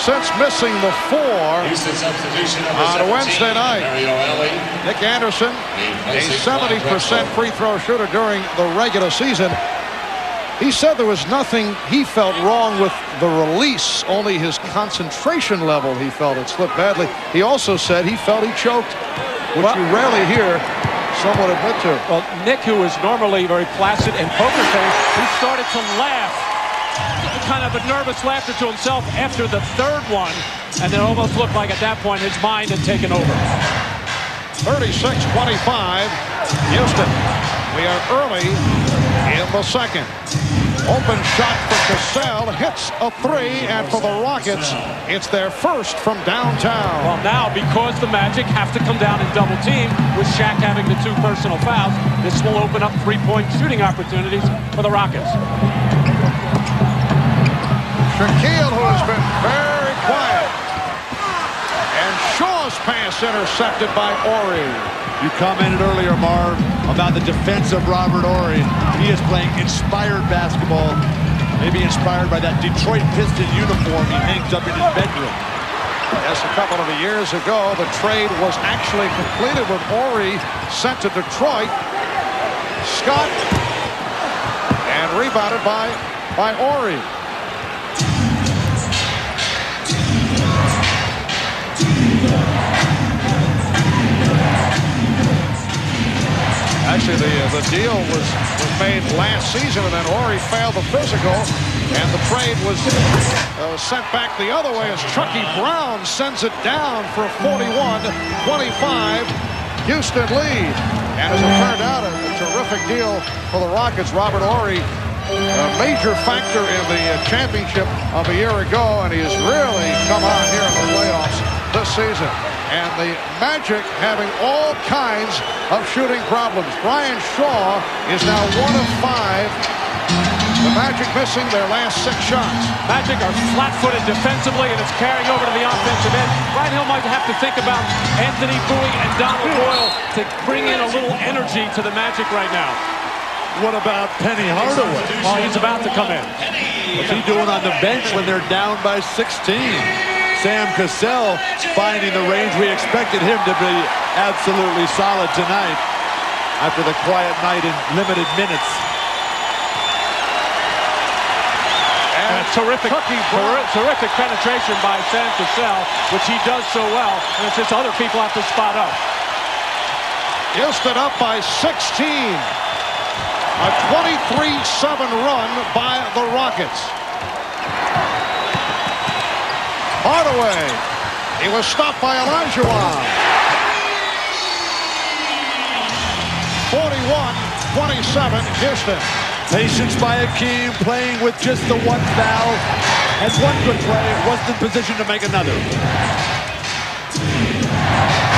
since missing the 4 on a Wednesday night. Nick Anderson, a 70% free throw shooter during the regular season. He said there was nothing he felt wrong with the release, only his concentration level he felt it slipped badly. He also said he felt he choked, which you rarely hear someone admit to. Well, Nick, who is normally very placid and poker face, he started to laugh, kind of a nervous laughter to himself after the 3rd one, and it almost looked like at that point his mind had taken over. 36-25, Houston. We are early in the second. Open shot for Cassell, hits a 3, and for the Rockets, it's their first from downtown. Well, now, because the Magic have to come down and double team, with Shaq having the 2 personal fouls, this will open up 3-point shooting opportunities for the Rockets. Shaquille, who has been very quiet. And Shaw's pass intercepted by Horry. You commented earlier, Marv, about the defense of Robert Horry. He is playing inspired basketball, maybe inspired by that Detroit Piston uniform he hangs up in his bedroom. Yes, a couple of years ago, the trade was actually completed with Horry sent to Detroit. Scott, and rebounded by Horry. Actually, the deal was made last season, and then Horry failed the physical, and the trade was sent back the other way as Chucky Brown sends it down for a 41-25 Houston lead. And as it turned out, a terrific deal for the Rockets. Robert Horry, a major factor in the championship of a year ago, and he has really come on here in the playoffs this season. And the Magic having all kinds of shooting problems. Brian Shaw is now 1 of 5. The Magic missing their last 6 shots. Magic are flat-footed defensively, and it's carrying over to the offensive end. Brian Hill might have to think about Anfernee, Bowie, and Donald Boyle to bring in a little energy to the Magic right now. What about Penny Hardaway? Well, he's about to come in. What's he doing on the bench when they're down by 16? Sam Cassell finding the range. We expected him to be absolutely solid tonight after the quiet night in limited minutes. And a terrific penetration by Sam Cassell, which he does so well, and it's just other people have to spot up. Houston up by 16. A 23-7 run by the Rockets. Hardaway. He was stopped by Olajuwon. 41-27 Houston. Patience by Hakeem, playing with just the 1 foul. And 1 good play, wasn't in position to make another.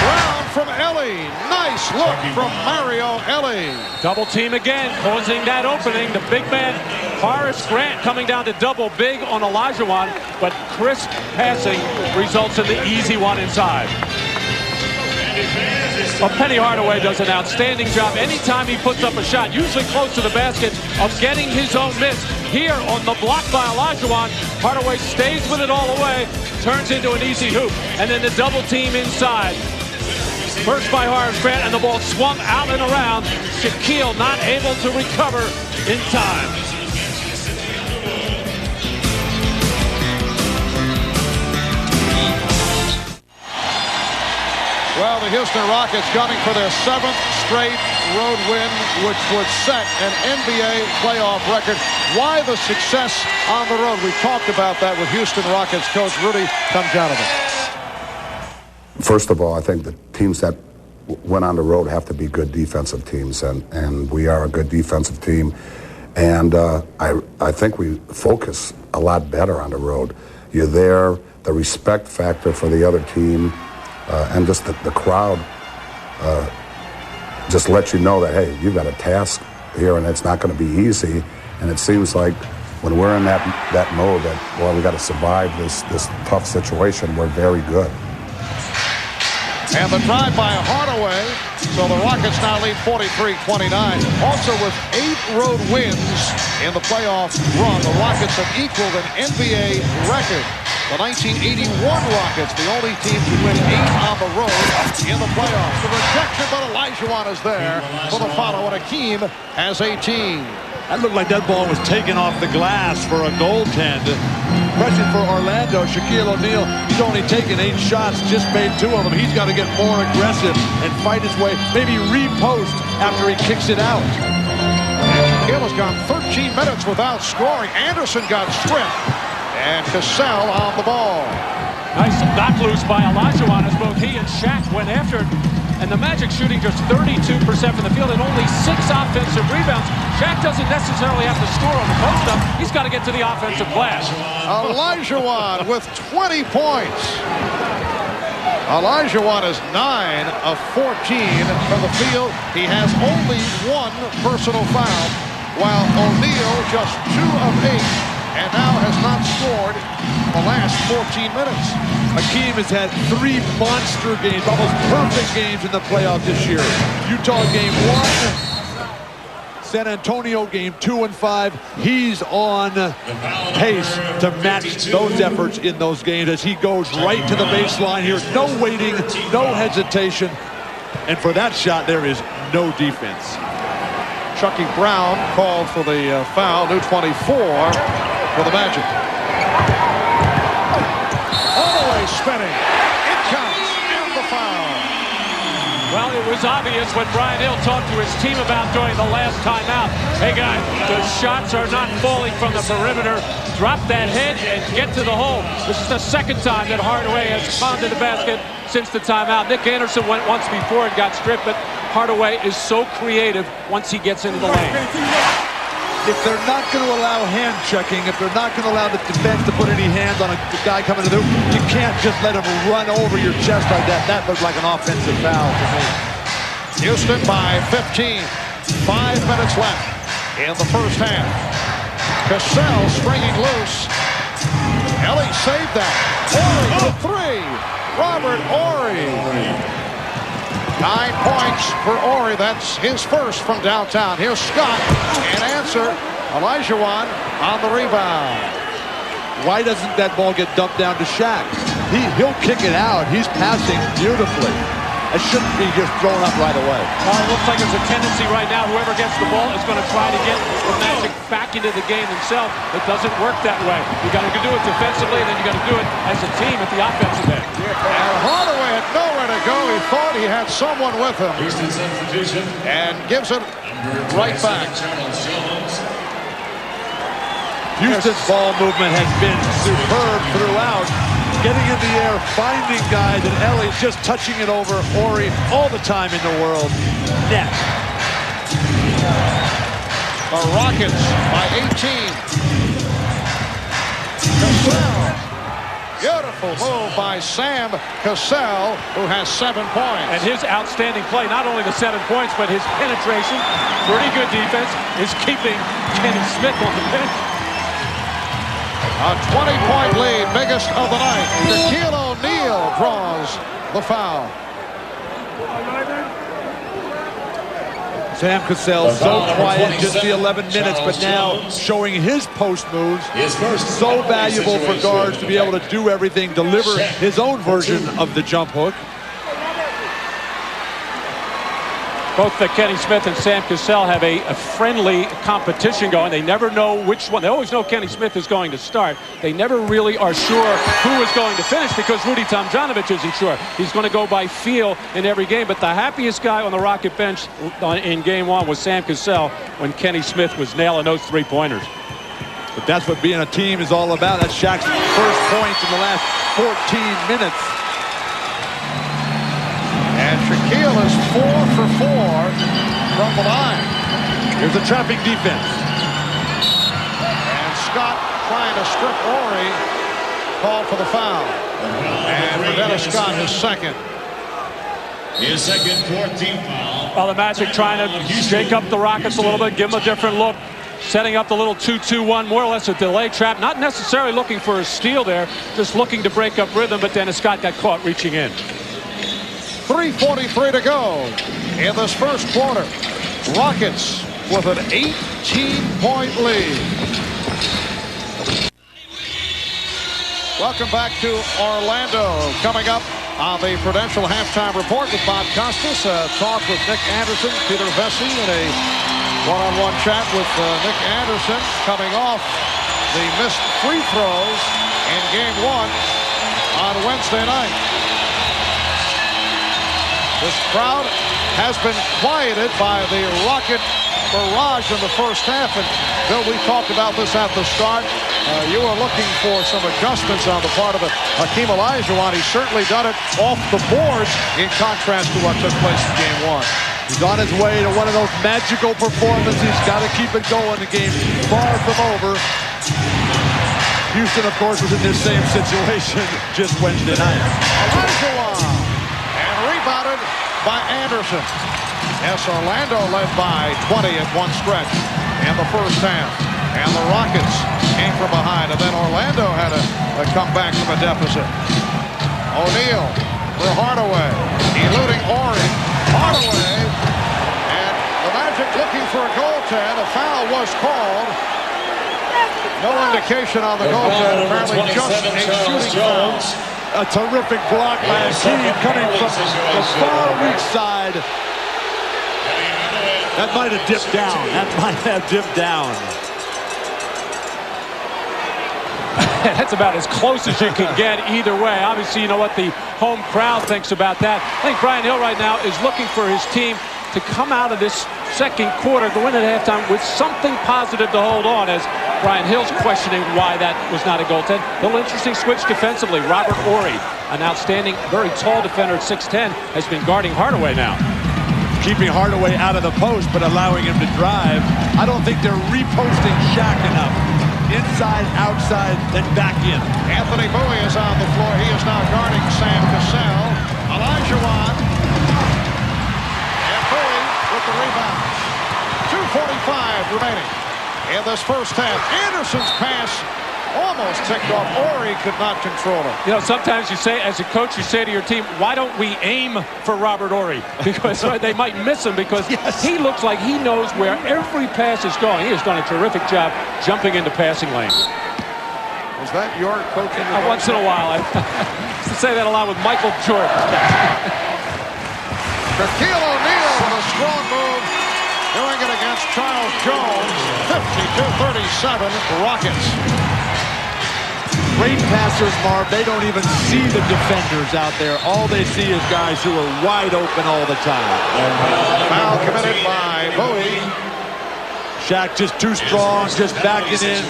Brown from Ellie. Nice look from Mario Ellie. Double team again, causing that opening. The big man, Horace Grant, coming down to double big on Olajuwon, but crisp passing results in the easy one inside. Well, Penny Hardaway does an outstanding job anytime he puts up a shot, usually close to the basket, of getting his own miss. Here on the block by Olajuwon, Hardaway stays with it all the way, turns into an easy hoop, and then the double team inside. First by Horace Grant, and the ball swung out and around. Shaquille not able to recover in time. Well, the Houston Rockets gunning for their 7th straight road win, which would set an NBA playoff record. Why the success on the road? We talked about that with Houston Rockets coach Rudy Tomjanovich. First of all, I think the teams that went on the road have to be good defensive teams, and we are a good defensive team. And I think we focus a lot better on the road. You're there, the respect factor for the other team, and just the crowd just let you know that, hey, you've got a task here and it's not going to be easy. And it seems like when we're in that mode that, well, we got to survive this tough situation, we're very good. And the drive by Hardaway. So the Rockets now lead 43-29. Also with 8 road wins in the playoff run, the Rockets have equaled an NBA record. The 1981 Rockets, the only team to win 8 on the road in the playoffs. The rejection, but Olajuwon is there for the follow, and Hakeem has 18. That looked like that ball was taken off the glass for a goaltend. Question for Orlando, Shaquille O'Neal. He's only taken 8 shots, just made 2 of them. He's got to get more aggressive and fight his way, maybe repost after he kicks it out. And Shaquille has gone 13 minutes without scoring. Anderson got stripped. And Cassell on the ball. Nice knock loose by Olajuwon as both he and Shaq went after it. And the Magic shooting just 32% from the field and only 6 offensive rebounds. Shaq doesn't necessarily have to score on the post-up. He's got to get to the offensive glass. Olajuwon with 20 points. Olajuwon is 9 of 14 from the field. He has only 1 personal foul, while O'Neal just 2 of 8. And now has not scored the last 14 minutes. Hakeem has had 3 monster games, almost perfect games in the playoffs this year. Utah game 1, San Antonio game 2 and 5. He's on pace to match those efforts in those games as he goes right to the baseline here. No waiting, no hesitation. And for that shot, there is no defense. Chucky Brown called for the foul, new 24. For the Magic. Holloway spinning. It counts. And the foul. Well, it was obvious when Brian Hill talked to his team about during the last timeout. Hey, guys, the shots are not falling from the perimeter. Drop that head and get to the hole. This is the 2nd time that Hardaway has pounded the basket since the timeout. Nick Anderson went once before and got stripped, but Hardaway is so creative once he gets into the lane. If they're not going to allow hand checking, if they're not going to allow the defense to put any hands on a guy coming to the hoop, you can't just let him run over your chest like that. That looks like an offensive foul to me. Houston by 15. 5 minutes left in the first half. Cassell springing loose. Ellie saved that. Horry with 3. Robert Horry. 9 points for Horry. That's his first from downtown. Here's Scott and answer. Olajuwon on the rebound. Why doesn't that ball get dumped down to Shaq? He'll kick it out. He's passing beautifully. It shouldn't be just thrown up right away. It looks like there's a tendency right now. Whoever gets the ball is going to try to get the Magic back into the game themselves. It doesn't work that way. You got to do it defensively, and then you got to do it as a team at the offensive end. And Hardaway had nowhere to go. He thought he had someone with him. And gives it right back. Houston's ball movement has been superb throughout. Getting in the air, finding guys, and Ellie's just touching it over Horry all the time in the world. Net. The Rockets by 18. Cassell. Beautiful move by Sam Cassell, who has 7 points. And his outstanding play, not only the 7 points, but his penetration, pretty good defense, is keeping Kenny Smith on the bench. A 20-point lead, biggest of the night. Shaquille O'Neal draws the foul. Sam Cassell, so quiet, just the 11 minutes, but now showing his post moves. So valuable for guards to be able to do everything, deliver his own version of the jump hook. Both Kenny Smith and Sam Cassell have a friendly competition going. They never know which one. They always know Kenny Smith is going to start. They never really are sure who is going to finish because Rudy Tomjanovich isn't sure. He's going to go by feel in every game. But the happiest guy on the Rocket bench in game 1 was Sam Cassell when Kenny Smith was nailing those 3-pointers. But that's what being a team is all about. That's Shaq's first points in the last 14 minutes. And Shaquille is 4 for 4 from the line. Here's the trapping defense. And Scott trying to strip Horry. called for the foul. And for Dennis Scott, his second. His second 14th foul. Well, the Magic trying to shake up the Rockets a little bit, give them a different look. Setting up the little 2-2-1, more or less a delay trap. Not necessarily looking for a steal there, just looking to break up rhythm, but Dennis Scott got caught reaching in. 3:43 to go in this first quarter. Rockets with an 18-point lead. Welcome back to Orlando. Coming up on the Prudential Halftime Report with Bob Costas. Talk with Nick Anderson, Peter Vesey, and a one-on-one chat with Nick Anderson coming off the missed free throws in Game 1 on Wednesday night. This crowd has been quieted by the Rocket barrage in the first half. And Bill, we talked about this at the start. You were looking for some adjustments on the part of Hakeem Olajuwon. He's certainly done it off the boards in contrast to what took place in Game 1. He's on his way to one of those magical performances. He's got to keep it going. The game's far from over. Houston, of course, was in this same situation just Wednesday night. Olajuwon and rebounded by Anderson. Yes, Orlando led by 20 at one stretch in the first half. And the Rockets came from behind. And then Orlando had a comeback from a deficit. O'Neal for Hardaway. Eluding Horry. Hardaway. And the Magic looking for a goaltend. A foul was called. No indication on the goaltend. Apparently just a shooting foul. A terrific block by Hakeem coming from the far weak side. That might have dipped down. That might have dipped down. That's about as close as you can get either way. Obviously, you know what the home crowd thinks about that. I think Brian Hill right now is looking for his team to come out of this second quarter, go in at halftime with something positive to hold on, as Brian Hill's questioning why that was not a goaltend. A little interesting switch defensively. Robert Horry, an outstanding, very tall defender at 6'10", has been guarding Hardaway now. Keeping Hardaway out of the post, but allowing him to drive. I don't think they're reposting Shaq enough. Inside, outside, then back in. Anfernee Bowie is on the floor. He is now guarding Sam Cassell. Olajuwon. And Bowie with the rebound. 2:45 remaining in this first half. Anderson's pass almost ticked off. Horry could not control it. You know, sometimes you say, as a coach, you say to your team, why don't we aim for Robert Horry? Because they might miss him, because he looks like he knows where every pass is going. He has done a terrific job jumping into passing lanes. Was that your coaching? Once in a while. I used to say that a lot with Michael Jordan. Shaquille O'Neal with a strong move, doing it against Charles Jones. 52-37 Rockets. Great passers, Marv. They don't even see the defenders out there. All they see is guys who are wide open all the time. Foul committed by Bowie. Shaq just too strong, just backing in.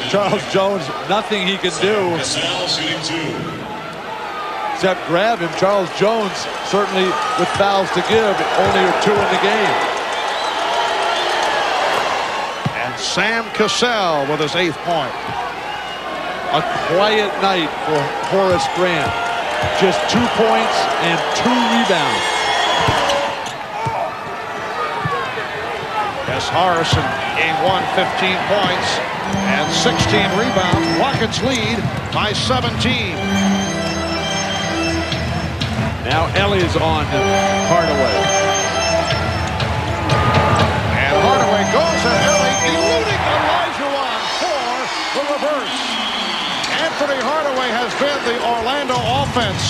Charles Jones, nothing he can do except grab him. Charles Jones, certainly with fouls to give, only 2 in the game. And Sam Cassell with his 8th point. A quiet night for Horace Grant. Just 2 points and 2 rebounds. Yes, Horace in Game 1, 15 points and 16 rebounds. Rockets lead by 17. Now Ellie's on Hardaway. And Hardaway goes at Ellie, eluding Olajuwon for the reverse. Anfernee Hardaway has been the Orlando offense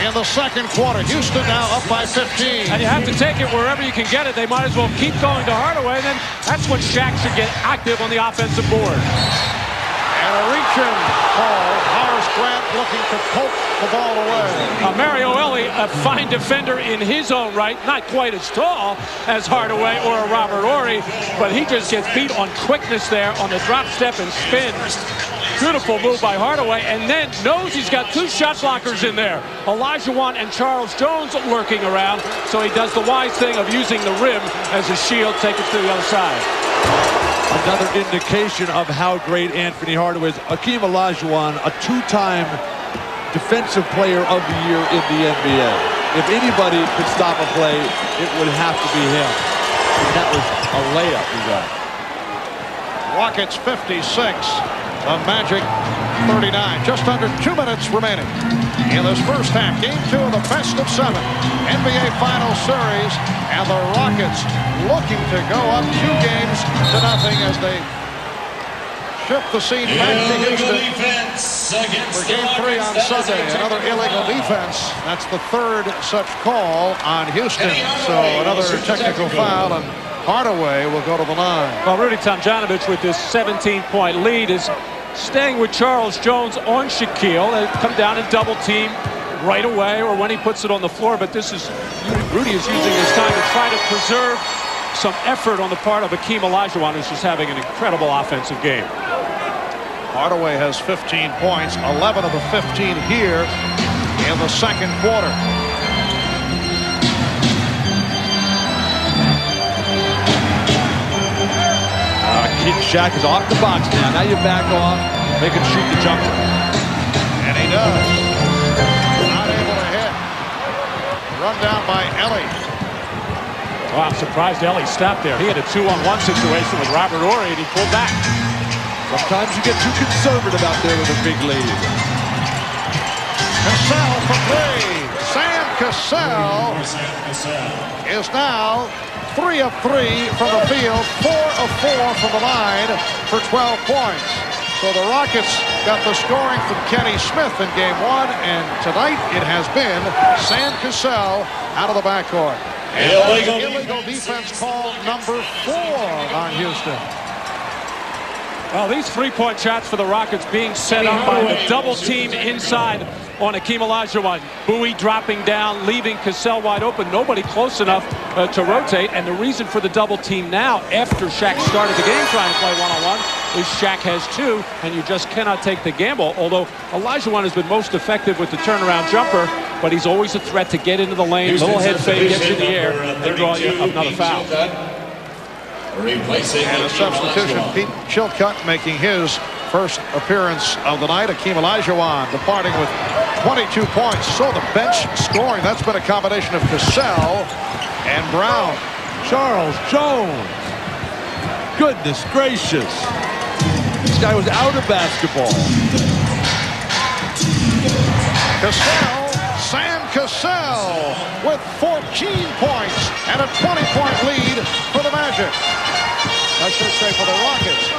in the second quarter. Houston now up by 15. And you have to take it wherever you can get it. They might as well keep going to Hardaway, and then that's when Shaq should get active on the offensive board. And a reach-in call. Horace Grant looking to poke the ball away. Mario Ellie, a fine defender in his own right, not quite as tall as Hardaway or a Robert Horry, but he just gets beat on quickness there on the drop step and spin. Beautiful move by Hardaway, and then knows he's got 2 shot blockers in there. Olajuwon and Charles Jones lurking around, so he does the wise thing of using the rim as a shield, take it to the other side. Another indication of how great Anfernee Hardaway is. Hakeem Olajuwon, a two-time Defensive Player of the Year in the NBA. If anybody could stop a play, it would have to be him. And that was a layup he got. Rockets 56, the Magic 39. Just under 2 minutes remaining in this first half. Game 2 of the best of 7 NBA Finals series, and the Rockets looking to go up 2 games to nothing as they shift the scene back to Houston for Game 3 on Sunday. Another illegal defense. That's the 3rd such call on Houston. So another technical foul, and Hardaway will go to the line. Well, Rudy Tomjanovich with this 17-point lead is staying with Charles Jones on Shaquille. They come down and double team right away or when he puts it on the floor. But this is Rudy is using his time to try to preserve some effort on the part of Hakeem Olajuwon, who's just having an incredible offensive game. Hardaway has 15 points, 11 of the 15 here in the second quarter. Shaq is off the box now. Now you back off, make him shoot the jumper. And he does. Not able to hit. Run down by Ellie. Well, I'm surprised Ellie stopped there. He had a 2-on-1 situation with Robert Horry, and he pulled back. Sometimes you get too conservative out there with a big lead. Cassell for 3. Sam Cassell is now 3 of 3 from the field, 4 of 4 from the line for 12 points. So the Rockets got the scoring from Kenny Smith in Game 1, and tonight it has been Sam Cassell out of the backcourt. And illegal defense call number 4 on Houston. Well, these 3-point shots for the Rockets being set up by the double team inside on Hakeem Olajuwon. Bowie dropping down, leaving Cassell wide open. Nobody close enough to rotate. And the reason for the double team now, after Shaq started the game trying to play one-on-one, is Shaq has 2, and you just cannot take the gamble. Although Olajuwon has been most effective with the turnaround jumper, but he's always a threat to get into the lane. Little head fake, gets in the air, and draw you another foul. And a substitution, Pete Chillcutt making his first appearance of the night. Hakeem Olajuwon departing with 22 points. So the bench scoring, that's been a combination of Cassell and Brown. Charles Jones. Goodness gracious. This guy was out of basketball. Cassell, Sam Cassell with 14 points and a 20-point lead for the Magic. I should say for the Rockets.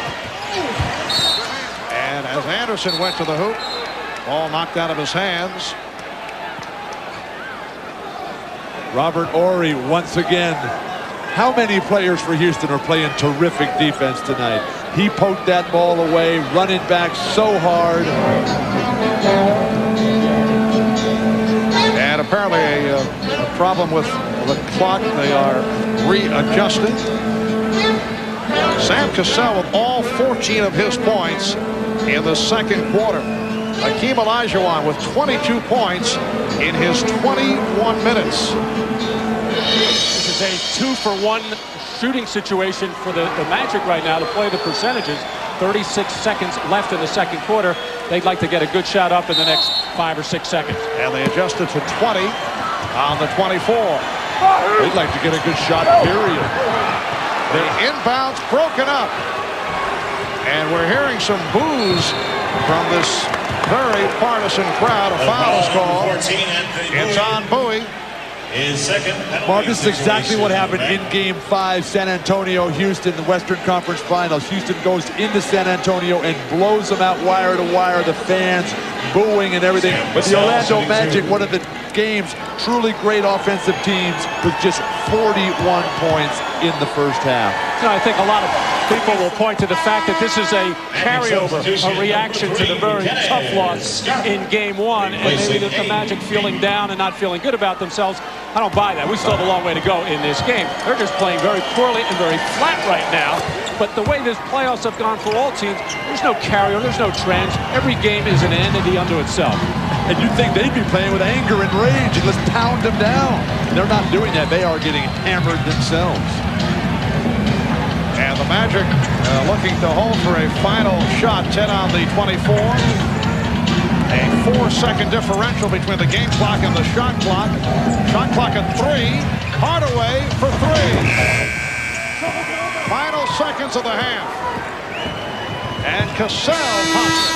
And as Anderson went to the hoop, ball knocked out of his hands. Robert Horry once again. How many players for Houston are playing terrific defense tonight? He poked that ball away, running back so hard. And apparently a problem with the clock. They are readjusting. Sam Cassell with all 14 of his points in the second quarter. Hakeem Olajuwon with 22 points in his 21 minutes. This is a 2-for-1 shooting situation for the Magic right now to play the percentages. 36 seconds left in the second quarter. They'd like to get a good shot up in the next 5 or 6 seconds. And they adjusted to 20 on the 24. They'd like to get a good shot, period. The inbound's broken up. And we're hearing some boos from this very partisan crowd. A foul is called. It's on Bowie. Mark, this is exactly what happened in Game 5, San Antonio, Houston, the Western Conference Finals. Houston goes into San Antonio and blows them out wire to wire. The fans booing and everything. But the Orlando Magic, one of the game's truly great offensive teams, with just 41 points in the first half. No, I think a lot of people will point to the fact that this is a carryover, a reaction to the very tough loss in Game 1, and maybe the Magic feeling down and not feeling good about themselves. I don't buy that. We still have a long way to go in this game. They're just playing very poorly and very flat right now. But the way this playoffs have gone for all teams, there's no carryover, there's no trends. Every game is an entity unto itself. And you'd think they'd be playing with anger and rage and let's pound them down. They're not doing that. They are getting hammered themselves. And And the Magic looking to hold for a final shot. 10 on the 24. A 4-second differential between the game clock and the shot clock. Shot clock at 3. Hardaway for 3. Final seconds of the half. And Cassell pops it.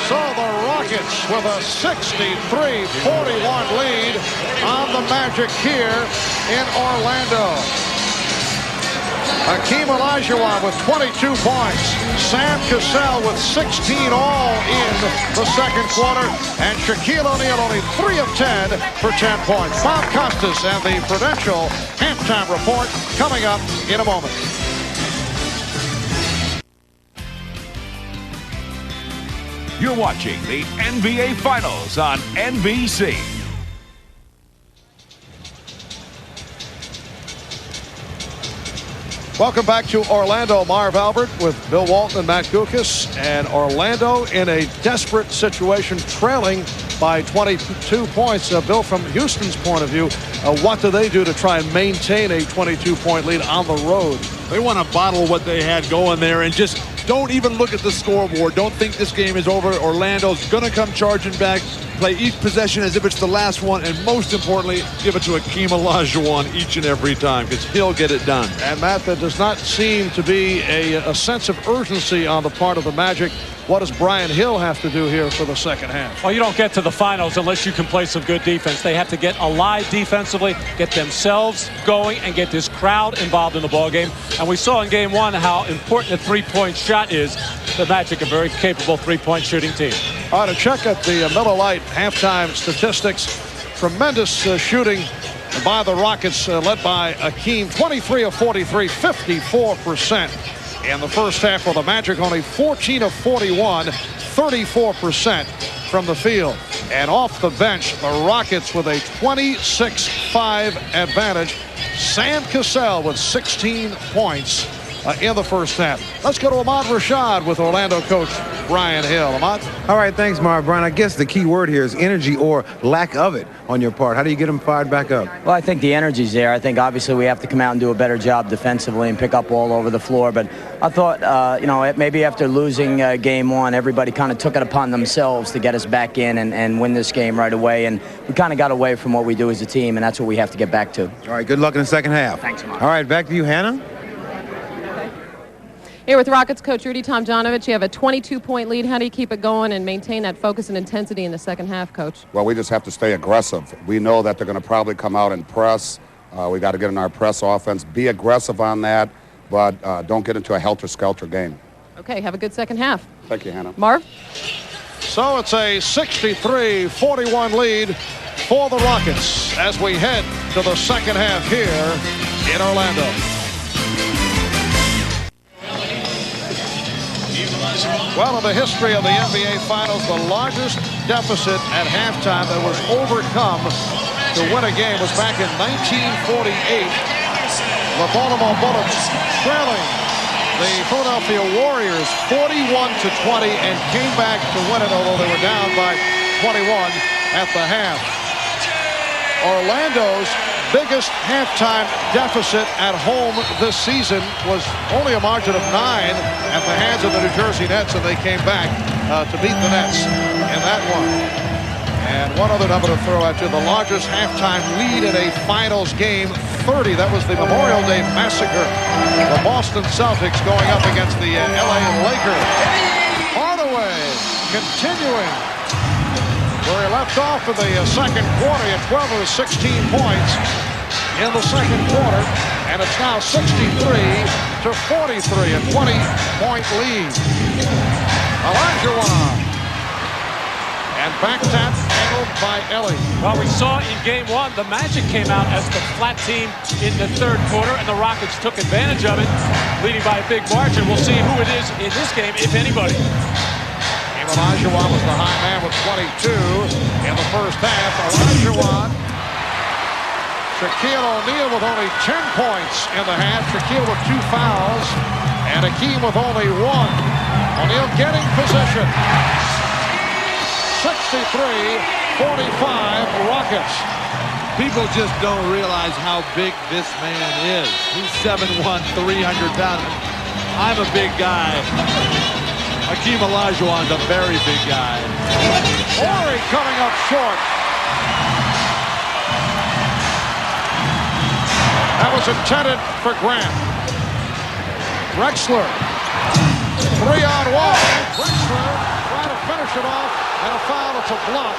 So the Rockets with a 63-41 lead on the Magic here in Orlando. Hakeem Olajuwon with 22 points. Sam Cassell with 16 all in the second quarter. And Shaquille O'Neal only 3 of 10 for 10 points. Bob Costas and the Prudential halftime report coming up in a moment. You're watching the NBA Finals on NBC. Welcome back to Orlando. Marv Albert with Bill Walton and Matt Gukas. And Orlando in a desperate situation, trailing by 22 points. Bill, from Houston's point of view, what do they do to try and maintain a 22-point lead on the road? They want to bottle what they had going there and just don't even look at the scoreboard. Don't think this game is over. Orlando's going to come charging back, play each possession as if it's the last one, and most importantly, give it to Hakeem Olajuwon each and every time, because he'll get it done. And Matt, there does not seem to be a sense of urgency on the part of the Magic. What does Brian Hill have to do here for the second half? Well, you don't get to the finals unless you can play some good defense. They have to get alive defensively, get themselves going, and get this crowd involved in the ballgame. And we saw in game one how important a three-point shot is. The Magic, a very capable three-point shooting team. All right, to check at the Miller Lite halftime statistics. Tremendous shooting by the Rockets, led by Hakeem. 23 of 43, 54%. In the first half, for the Magic, only 14 of 41, 34% from the field. And off the bench, the Rockets with a 26-5 advantage. Sam Cassell with 16 points in the first half. Let's go to Ahmad Rashad with Orlando coach Brian Hill. Ahmad? All right, thanks, Marv. Brian, I guess the key word here is energy or lack of it on your part. How do you get them fired back up? Well, I think the energy's there. I think obviously we have to come out and do a better job defensively and pick up all over the floor. But I thought, maybe after losing game one, everybody kind of took it upon themselves to get us back in and win this game right away. And we kind of got away from what we do as a team, and that's what we have to get back to. All right, good luck in the second half. Thanks, Marv. All right, back to you, Hannah. Here with Rockets coach Rudy Tomjanovich, you have a 22-point lead. How do you keep it going and maintain that focus and intensity in the second half, Coach? Well, we just have to stay aggressive. We know that they're going to probably come out and press. We got to get in our press offense. Be aggressive on that, but don't get into a helter-skelter game. Okay, have a good second half. Thank you, Hannah. Marv? So it's a 63-41 lead for the Rockets as we head to the second half here in Orlando. Well, in the history of the NBA Finals, the largest deficit at halftime that was overcome to win a game was back in 1948. The Baltimore Bullets trailing the Philadelphia Warriors 41-20 and came back to win it, although they were down by 21 at the half. Orlando's biggest halftime deficit at home this season was only a margin of 9 at the hands of the New Jersey Nets, and they came back to beat the Nets in that one. And one other number to throw at you, the largest halftime lead in a finals game, 30. That was the Memorial Day Massacre. The Boston Celtics going up against the LA Lakers. Hardaway continuing where he left off in the second quarter. He had 12 of his 16 points in the second quarter, and it's now 63-43, a 20-point lead. Olajuwon, and back tap handled by Ellie. Well, we saw in game one, the Magic came out as the flat team in the third quarter, and the Rockets took advantage of it, leading by a big margin. We'll see who it is in this game, if anybody. Olajuwon was the high man with 22 in the first half. Olajuwon, Shaquille O'Neal with only 10 points in the half. Shaquille with 2 fouls, and Hakeem with only 1. O'Neal getting position. 63-45 Rockets. People just don't realize how big this man is. He's 7'1", 300 pounds. I'm a big guy. Hakeem Olajuwon's a very big guy. Horry coming up short. That was intended for Grant. Drexler. 3-on-1. Drexler trying to finish it off. And a foul. It's a block.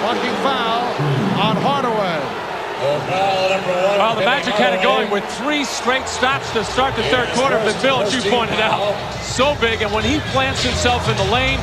Lucky foul on Hardaway. Well, the Magic had it going with 3 straight stops to start the third quarter. But Bill, as you pointed out, so big. And when he plants himself in the lane,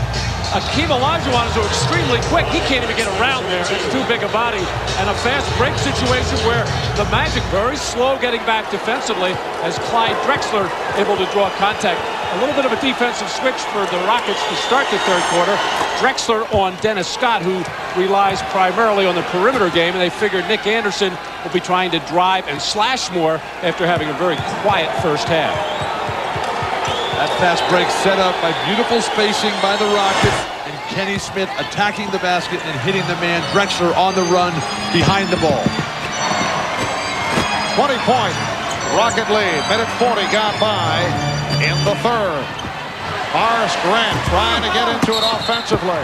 Hakeem Olajuwon is extremely quick. He can't even get around there. It's too big a body. And a fast break situation where the Magic very slow getting back defensively as Clyde Drexler able to draw contact. A little bit of a defensive switch for the Rockets to start the third quarter. Drexler on Dennis Scott, who relies primarily on the perimeter game, and they figured Nick Anderson will be trying to drive and slash more after having a very quiet first half. That fast break set up by beautiful spacing by the Rockets, and Kenny Smith attacking the basket and hitting the man Drexler on the run behind the ball. 20-point Rocket lead. Minute 40 gone by in the third. Horace Grant trying to get into it offensively.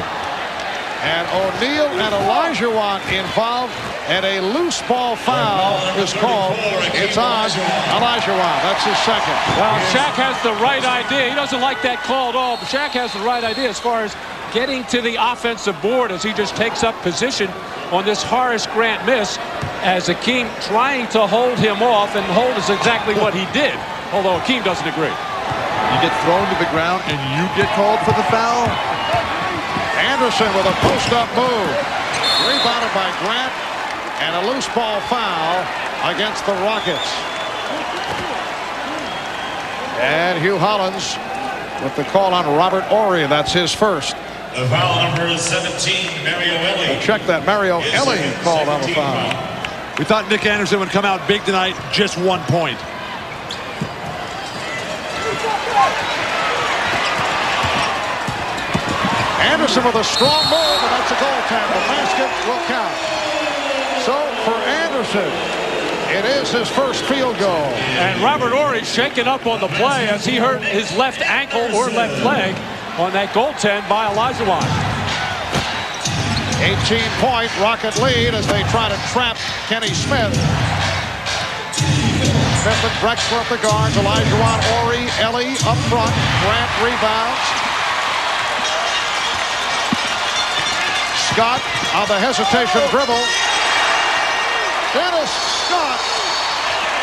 And O'Neal and Olajuwon involved, and a loose ball foul is called. It's on Olajuwon. That's his second. Well, Shaq has the right idea. He doesn't like that call at all, but Shaq has the right idea as far as getting to the offensive board as he just takes up position on this Horace Grant miss, as Hakeem trying to hold him off, and hold is exactly what he did, although Hakeem doesn't agree. You get thrown to the ground and you get called for the foul? Anderson with a post-up move. Rebounded by Grant, and a loose ball foul against the Rockets. And Hugh Hollins with the call on Robert Horry. That's his first. The foul number 17, Mario Ellie. Check that. Mario Ellie called on the foul. We thought Nick Anderson would come out big tonight. Just 1 point. Anderson with a strong move, and that's a goaltender. The basket will count. So for Anderson, it is his first field goal. And Robert Horry shaken up on the play as he hurt his left ankle or left leg on that goaltend by Olajuwon. 18-point Rocket lead as they try to trap Kenny Smith. Smith and Drexler at the guards. Olajuwon, Horry, Ellie up front. Grant rebounds. Scott on the hesitation dribble. Dennis Scott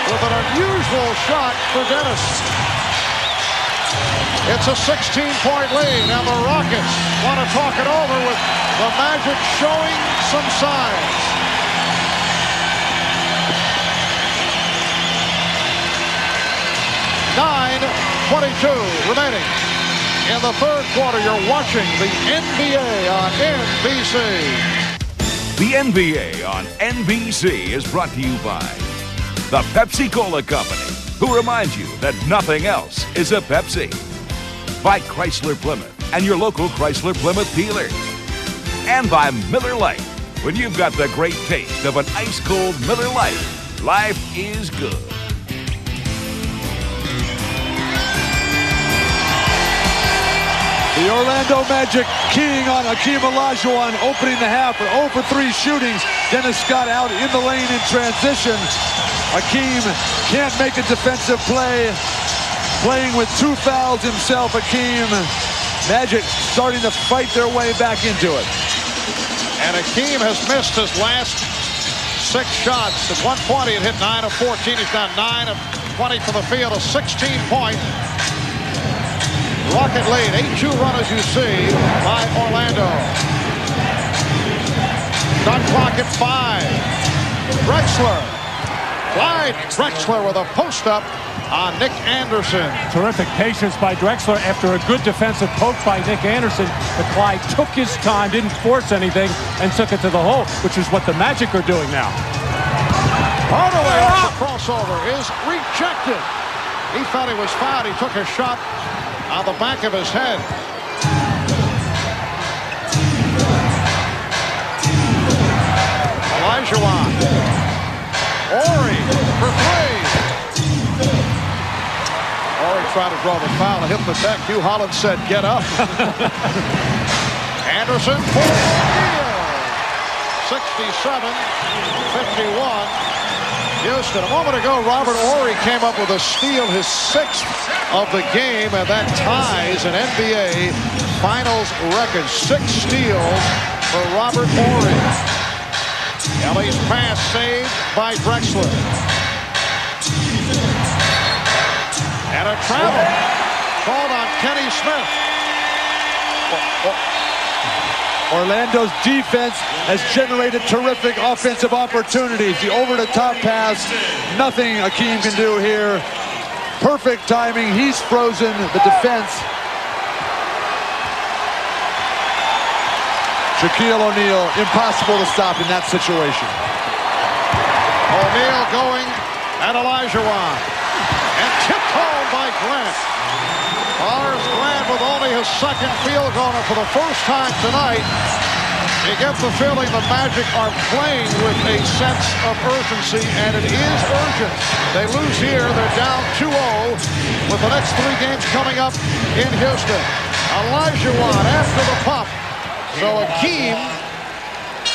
with an unusual shot for Dennis. It's a 16-point lead, and the Rockets want to talk it over with the Magic showing some signs. .22 remaining. In the third quarter, you're watching the NBA on NBC. The NBA on NBC is brought to you by the Pepsi-Cola Company, who reminds you that nothing else is a Pepsi. By Chrysler Plymouth and your local Chrysler Plymouth dealers. And by Miller Lite. When you've got the great taste of an ice-cold Miller Lite, life is good. The Orlando Magic keying on Hakeem Olajuwon, opening the half with 0 for 3 shootings. Dennis Scott out in the lane in transition. Hakeem can't make a defensive play. Playing with 2 fouls himself, Hakeem. Magic starting to fight their way back into it. And Hakeem has missed his last 6 shots. At 120, it hit 9 of 14. He's done 9 of 20 for the field, a 16-point Rocket lead. 8-2 run, as you see, by Orlando. Shot clock at 5. Drexler. Clyde Drexler with a post-up on Nick Anderson. Terrific patience by Drexler after a good defensive poke by Nick Anderson. But Clyde took his time, didn't force anything, and took it to the hole, which is what the Magic are doing now. Hardaway off the crossover is rejected. He thought he was fouled. He took a shot on the back of his head. Olajuwon. Horry for three. Horry tried to draw the foul and hit the deck. Hugh Holland said, get up. Anderson for O'Neal. 67-51. Houston. A moment ago, Robert Horry came up with a steal, his 6th of the game, and that ties an NBA Finals record. 6 steals for Robert Horry. Ellie's pass saved by Drexler. And a travel called on Kenny Smith. Orlando's defense has generated terrific offensive opportunities. The over-the-top pass, nothing Hakeem can do here. Perfect timing. He's frozen the defense. Shaquille O'Neal, impossible to stop in that situation. O'Neal going at Olajuwon. And tipped home by Grant. Horace Grant with only his 2nd field goal, and for the first time tonight, you get the feeling the Magic are playing with a sense of urgency, and it is urgent. They lose here, they're down 2-0 with the next 3 games coming up in Houston. Olajuwon after the pump. So Hakeem,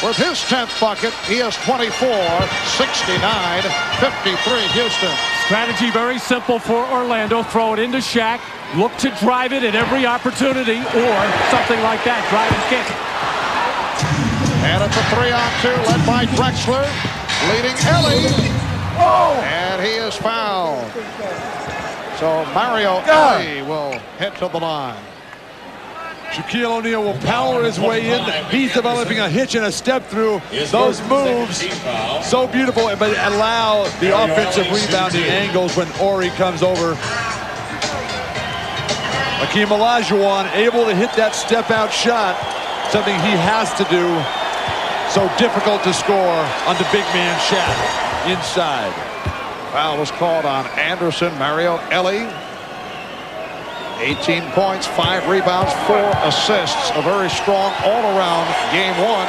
with his 10th bucket, he has 24, 69-53 Houston. Strategy very simple for Orlando. Throw it into Shaq. Look to drive it at every opportunity, or something like that. Drive and kick. And it's a 3-on-2 led by Drexler, leading Ellie. And he is fouled. So Mario Ellie will head to the line. Shaquille O'Neal will power his way in. He's developing a hitch and a step through. Those moves, so beautiful, but allow the offensive rebounding angles when Horry comes over. Hakeem Olajuwon able to hit that step-out shot, something he has to do. So difficult to score on the big man Shaq inside. Foul was called on Anderson. Mario Ellie. 18 points, 5 rebounds, 4 assists. A very strong all-around game 1.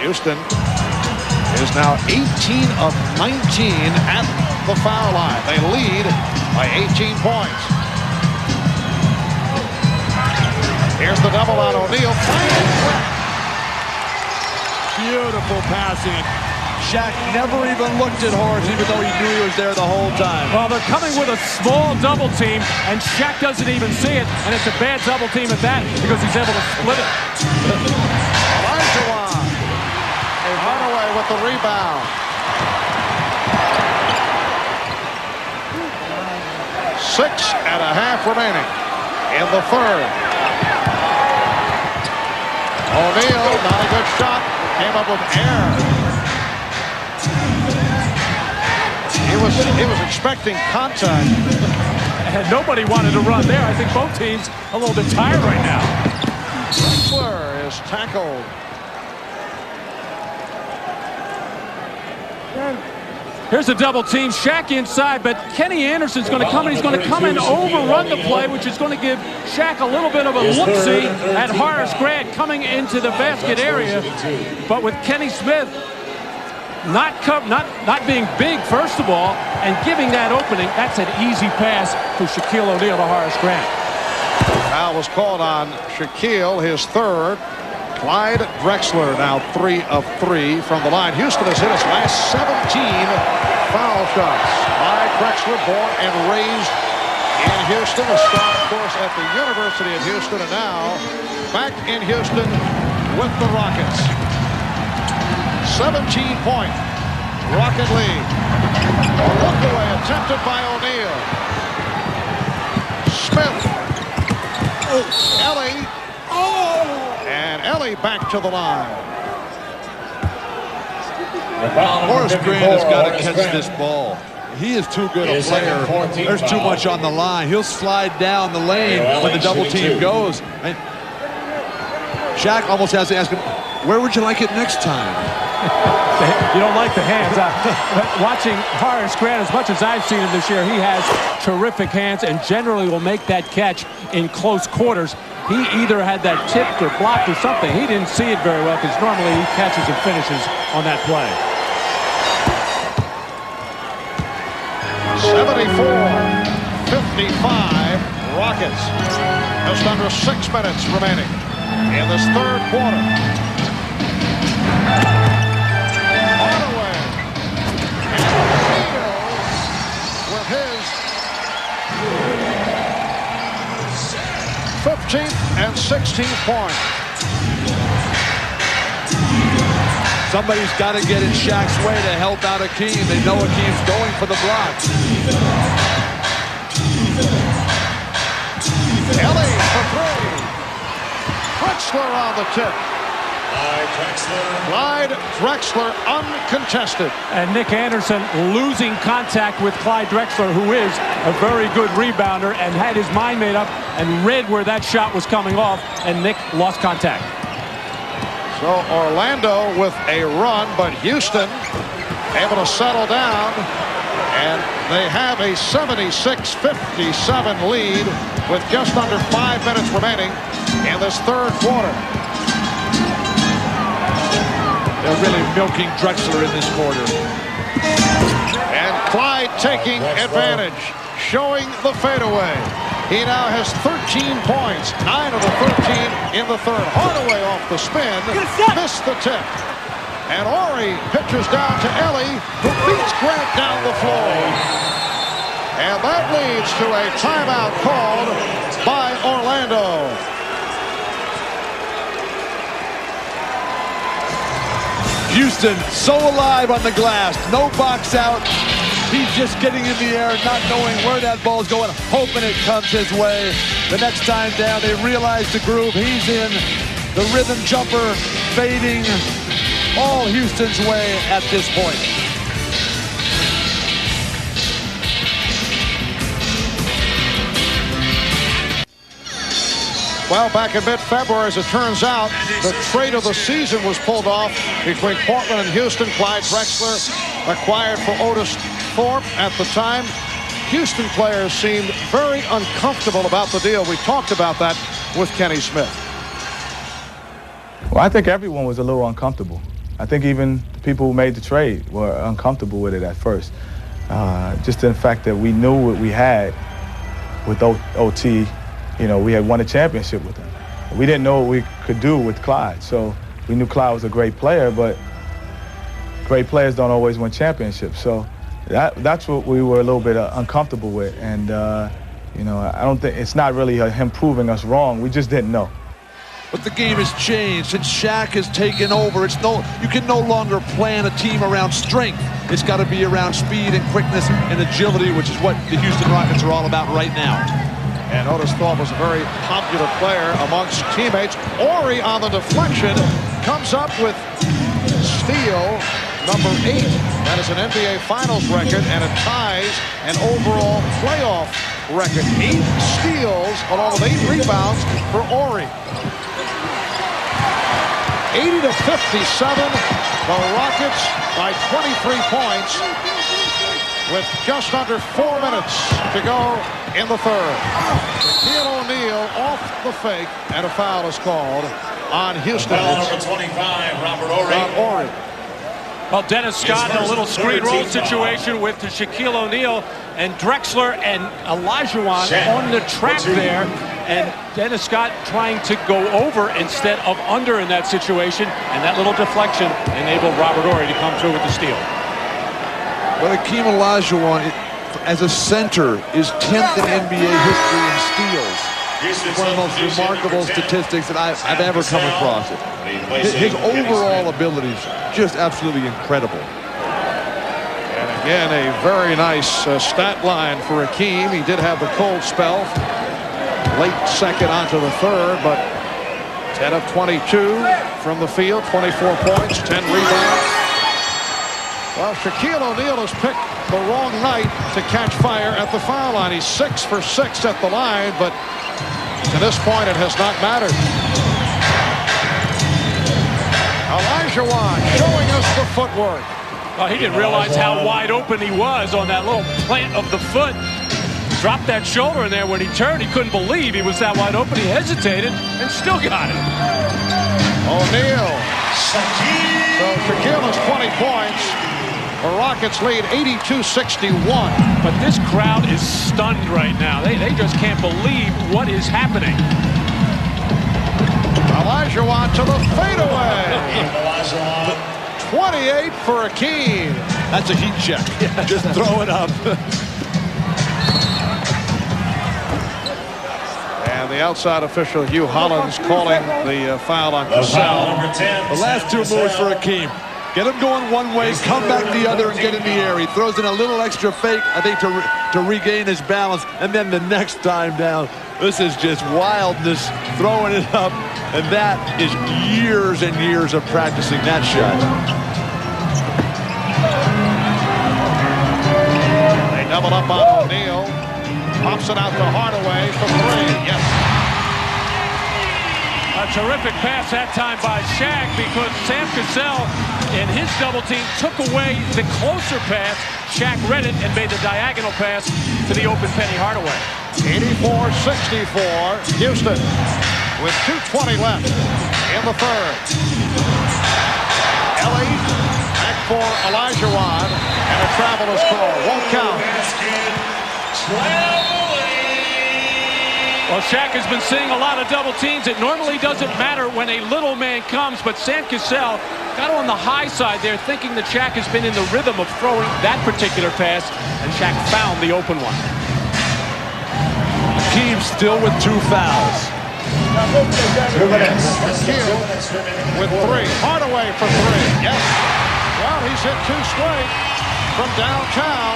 Houston is now 18 of 19 at the foul line. They lead by 18 points. Here's the double on O'Neal. Beautiful passing. Shaq never even looked at Horace, even though he knew he was there the whole time. Well, they're coming with a small double team, and Shaq doesn't even see it, and it's a bad double team at that because he's able to split it. Olajuwon. Hardaway with the rebound. 6.5 remaining in the 3rd. O'Neal, not a good shot. Came up with air. He was expecting contact. And nobody wanted to run there. I think both teams a little bit tired right now. Drexler is tackled. Here's a double team. Shaq inside, but Kenny Anderson's going to come in. He's going to come and overrun the play, which is going to give Shaq a little bit of a look-see at Horace Grant coming into the basket area. But with Kenny Smith not being big, first of all, and giving that opening, that's an easy pass to Shaquille O'Neal to Horace Grant. Foul was called on Shaquille, his 3rd. Clyde Drexler now 3 of 3 from the line. Houston has hit his last 17 foul shots. Clyde Drexler, born and raised in Houston, a star, of course, at the University of Houston, and now back in Houston with the Rockets. 17-point Rocket lead. A look away attempted by O'Neal. Smith. Ellie. And Ellie back to the line. Horace Grant has got to catch this ball. He is too good a player. There's too much on the line. He'll slide down the lane when the double team goes. And Shaq almost has to ask him, where would you like it next time? You don't like the hands. Watching Horace Grant, as much as I've seen him this year, he has terrific hands and generally will make that catch in close quarters. he either had that tipped or blocked or something. He didn't see it very well because normally he catches and finishes on that play. 74-55 Rockets. Just under 6 minutes remaining in this third quarter. Hardaway and with his 15th and 16th point. Somebody's got to get in Shaq's way to help out Hakeem. They know Hakeem's going for the block. Ellie for three. Drexler on the tip. Clyde Drexler uncontested. And Nick Anderson losing contact with Clyde Drexler, who is a very good rebounder and had his mind made up and read where that shot was coming off, and Nick lost contact. So Orlando with a run, but Houston able to settle down, and they have a 76-57 lead with just under 5 minutes remaining in this third quarter. They're really milking Drexler in this quarter. And Clyde taking advantage, showing the fadeaway. He now has 13 points, 9 of the 13 in the third. Hardaway off the spin, missed the tip. And Horry pitches down to Ellie, who beats Grant down the floor. And that leads to a timeout called by Orlando. Houston so alive on the glass, no box out. He's just getting in the air, not knowing where that ball's going, hoping it comes his way. The next time down, they realize the groove. He's in the rhythm jumper, fading all Houston's way at this point. Well, back in mid-February, as it turns out, the trade of the season was pulled off between Portland and Houston. Clyde Drexler acquired for Otis Thorpe at the time. Houston players seemed very uncomfortable about the deal. We talked about that with Kenny Smith. Well, I think everyone was a little uncomfortable. I think even the people who made the trade were uncomfortable with it at first. Just in the fact that we knew what we had with OT. You know, we had won a championship with him. We didn't know what we could do with Clyde. So we knew Clyde was a great player, but great players don't always win championships. So that's what we were a little bit uncomfortable with. And, you know, I don't think it's not really him proving us wrong. We just didn't know. But the game has changed since Shaq has taken over. You can no longer plan a team around strength. It's got to be around speed and quickness and agility, which is what the Houston Rockets are all about right now. And Otis Thorpe was a very popular player amongst teammates. Horry on the deflection comes up with steal number 8. That is an NBA Finals record, and it ties an overall playoff record. 8 steals along with 8 rebounds for Horry. 80-57, the Rockets by 23 points with just under 4 minutes to go in the third. Shaquille O'Neal off the fake, and a foul is called on Houston. Foul number 25, Robert Horry. Well, Dennis Scott in a little screen roll situation with Shaquille O'Neal and Drexler and Olajuwon on the track there. And Dennis Scott trying to go over instead of under in that situation. And that little deflection enabled Robert Horry to come through with the steal. Well, Hakeem Olajuwon, as a center, is 10th in NBA history in steals. It's one of the most remarkable statistics that I've ever come across. His overall abilities, just absolutely incredible. And again, a very nice stat line for Hakeem. He did have the cold spell. Late second onto the third, but 10 of 22 from the field, 24 points, 10 rebounds. Well, Shaquille O'Neal has picked the wrong night to catch fire at the foul line. He's 6 for 6 at the line, but to this point, it has not mattered. Olajuwon showing us the footwork. Well, he didn't realize how wide open he was on that little plant of the foot. dropped that shoulder in there when he turned. He couldn't believe he was that wide open. He hesitated and still got it. O'Neal. So Shaquille has 20 points. The Rockets lead 82-61. But this crowd is stunned right now. They just can't believe what is happening. Olajuwon to the fadeaway. 28 for Hakeem. That's a heat check. Just throw it up. And the outside official, Hugh Hollins, calling the foul on Cassell. The last two moves for Hakeem. Get him going one way, come back the other, and get in the air. He throws in a little extra fake, I think, to regain his balance. And then the next time down, this is just wildness, throwing it up. And that is years and years of practicing that shot. They double up on O'Neal. Pops it out to Hardaway for three. Yes. A terrific pass that time by Shaq, because Sam Cassell in his double team took away the closer pass. Shaq read it and made the diagonal pass to the open Penny Hardaway. 84-64, Houston with 2:20 left in the third. Ellie back for Olajuwon, and a travel is called. Won't count. Well, Shaq has been seeing a lot of double teams. It normally doesn't matter when a little man comes, but Sam Cassell got on the high side there, thinking that Shaq has been in the rhythm of throwing that particular pass, and Shaq found the open one. Hakeem still with 2 fouls. 2 minutes. Hakeem with 3. Hardaway for 3. Yes. Well, he's hit 2 straight from downtown,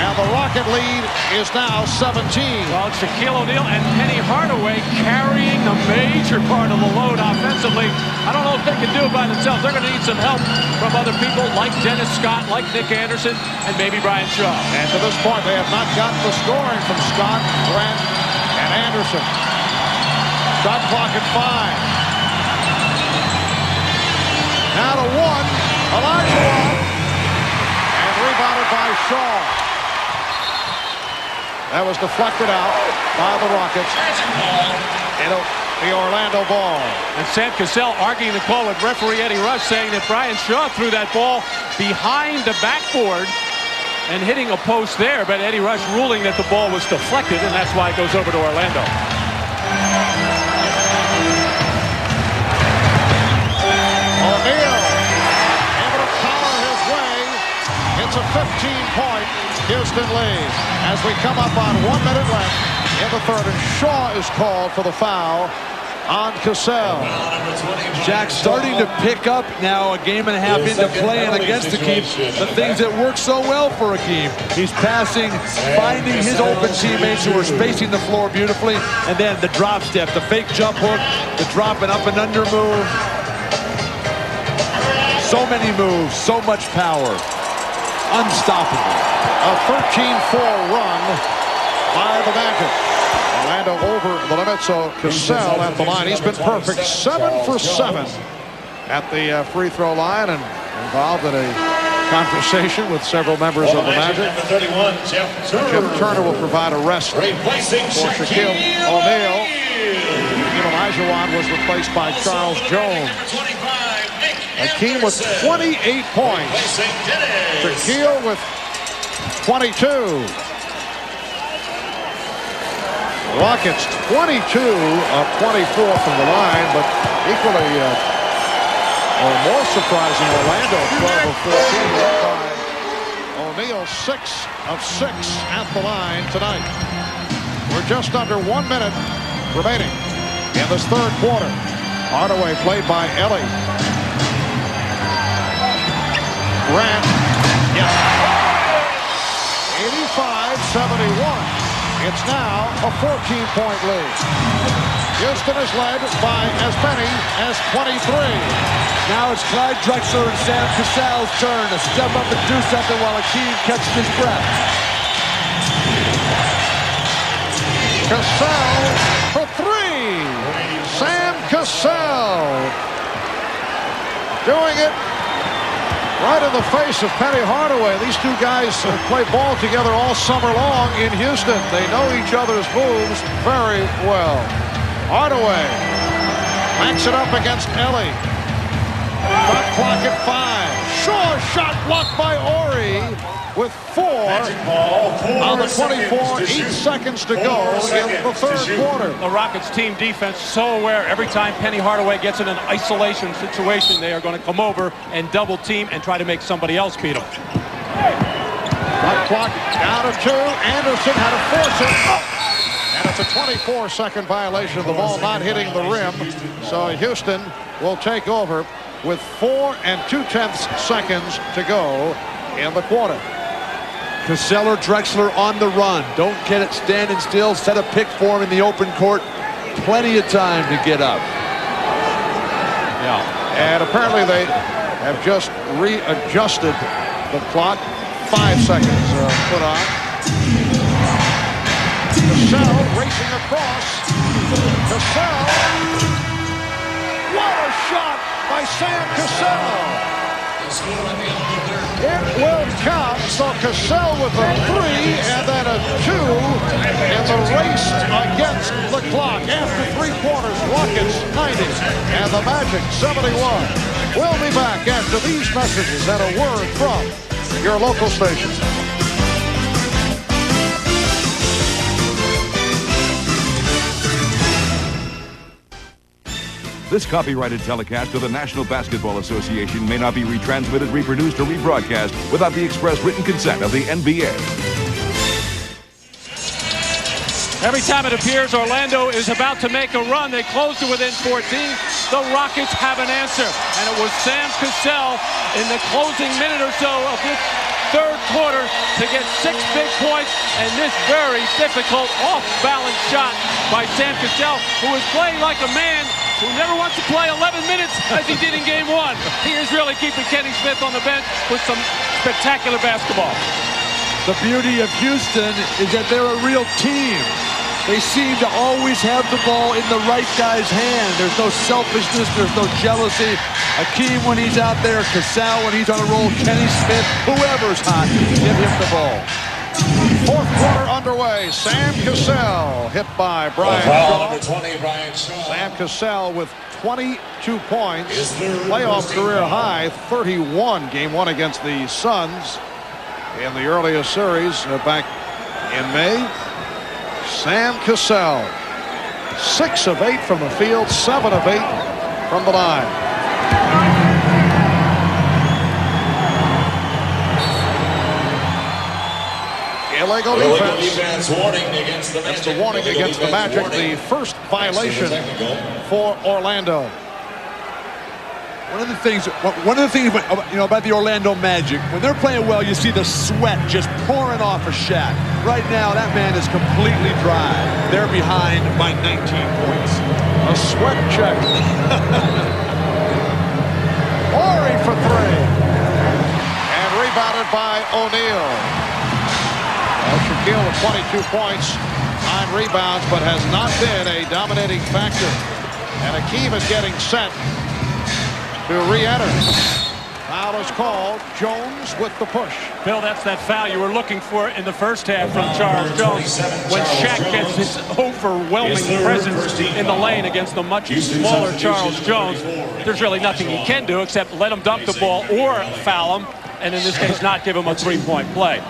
and the Rocket lead is now 17. Well, Shaquille O'Neal and Penny Hardaway carrying a major part of the load offensively. I don't know if they can do it by themselves. They're going to need some help from other people like Dennis Scott, like Nick Anderson, and maybe Brian Shaw. And to this point, they have not gotten the scoring from Scott, Grant, and Anderson. Shot clock at 5. Now to 1. Olajuwon. Rebounded by Shaw. That was deflected out by the Rockets. It'll be Orlando ball. And Sam Cassell arguing the call with referee Eddie Rush, saying that Brian Shaw threw that ball behind the backboard and hitting a post there, but Eddie Rush ruling that the ball was deflected, and that's why it goes over to Orlando. O'Neal able to power his way. It's a 15-point Houston lead as we come up on 1 minute left in the third, and Shaw is called for the foul on Cassell. Shaq starting to pick up now, a game and a half into playing against Hakeem, the things that work so well for Hakeem. He's passing, finding his open teammates who are spacing the floor beautifully, and then the drop step, the fake jump hook, the drop and up and under move. So many moves, so much power. Unstoppable. A 13-4 run by the Magic. Orlando over the limit, so Cassell at the line. He's been perfect, 7 for 7 at the free throw line, and involved in a conversation with several members of the Magic. Jim Turner will provide a rest for Shaquille O'Neal. Olajuwon was replaced by Charles Jones. Hakeem with 28 points. Shaquille with 22. Rockets 22 of 24 from the line, but equally or more surprising, Orlando 12 of 14. O'Neal 6 of 6 at the line tonight. We're just under 1 minute remaining in this third quarter. Hardaway played by Ellie. Grant, yes. 85-71. It's now a 14-point lead. Houston is led by as many as 23. Now it's Clyde Drexler and Sam Cassell's turn to step up and do something while Hakeem catches his breath. Cassell for 3. Sam Cassell doing it Right in the face of Penny Hardaway. These two guys play ball together all summer long in Houston. They know each other's moves very well. Hardaway backs it up against Ellie. Shot clock at 5. Sure shot blocked by Horry with 4 on the 24, 8 seconds to go in the third quarter. The Rockets team defense so aware every time Penny Hardaway gets in an isolation situation, they are going to come over and double team and try to make somebody else beat them. Shot clock down to 2. Anderson had to force it. And it's a 24-second violation of the ball not hitting the rim. So Houston will take over with 4 2/10 seconds to go in the quarter. Cassell or Drexler on the run. Don't get it standing still. Set a pick for him in the open court. Plenty of time to get up. Yeah. And apparently they have just readjusted the clock. 5 seconds put on. Cassell racing across. Cassell. What a shot by Sam Cassell. It will count. So Cassell with a 3 and then a 2 in the race against the clock. After 3 quarters, Rockets 90 and the Magic 71. We'll be back after these messages and a word from your local station. This copyrighted telecast of the National Basketball Association may not be retransmitted, reproduced, or rebroadcast without the express written consent of the NBA. Every time it appears Orlando is about to make a run, they close to within 14. The Rockets have an answer, and it was Sam Cassell in the closing minute or so of this third quarter to get 6 big points, and this very difficult off-balance shot by Sam Cassell, who is playing like a man who never wants to play 11 minutes as he did in game 1. He is really keeping Kenny Smith on the bench with some spectacular basketball. The beauty of Houston is that they're a real team. They seem to always have the ball in the right guy's hand. There's no selfishness, there's no jealousy. Hakeem when he's out there, Cassell when he's on a roll, Kenny Smith, whoever's hot, give him the ball. Fourth quarter underway. Sam Cassell hit by Brian Shaw. Number 20, Brian Shaw. Sam Cassell with 22 points. Playoff career high, 31. Game 1 against the Suns in the earliest series back in May. Sam Cassell, 6 of 8 from the field, 7 of 8 from the line. Illegal defense. Warning against the Magic. That's the warning against the Magic. The first violation for Orlando. One of the things about the Orlando Magic, when they're playing well, you see the sweat just pouring off of Shaq. Right now, that man is completely dry. They're behind by 19 points. A sweat check. Horry for 3. And rebounded by O'Neal. Shaquille with 22 points, 9 rebounds, but has not been a dominating factor. And Hakeem is getting set to re-enter. Foul is called. Jones with the push. Bill, that's that foul you were looking for in the first half from Charles Jones. When Shaq gets his overwhelming presence in the lane against the much smaller Charles Jones, there's really nothing he can do except let him dump the ball or foul him, and in this case not give him a 3-point play.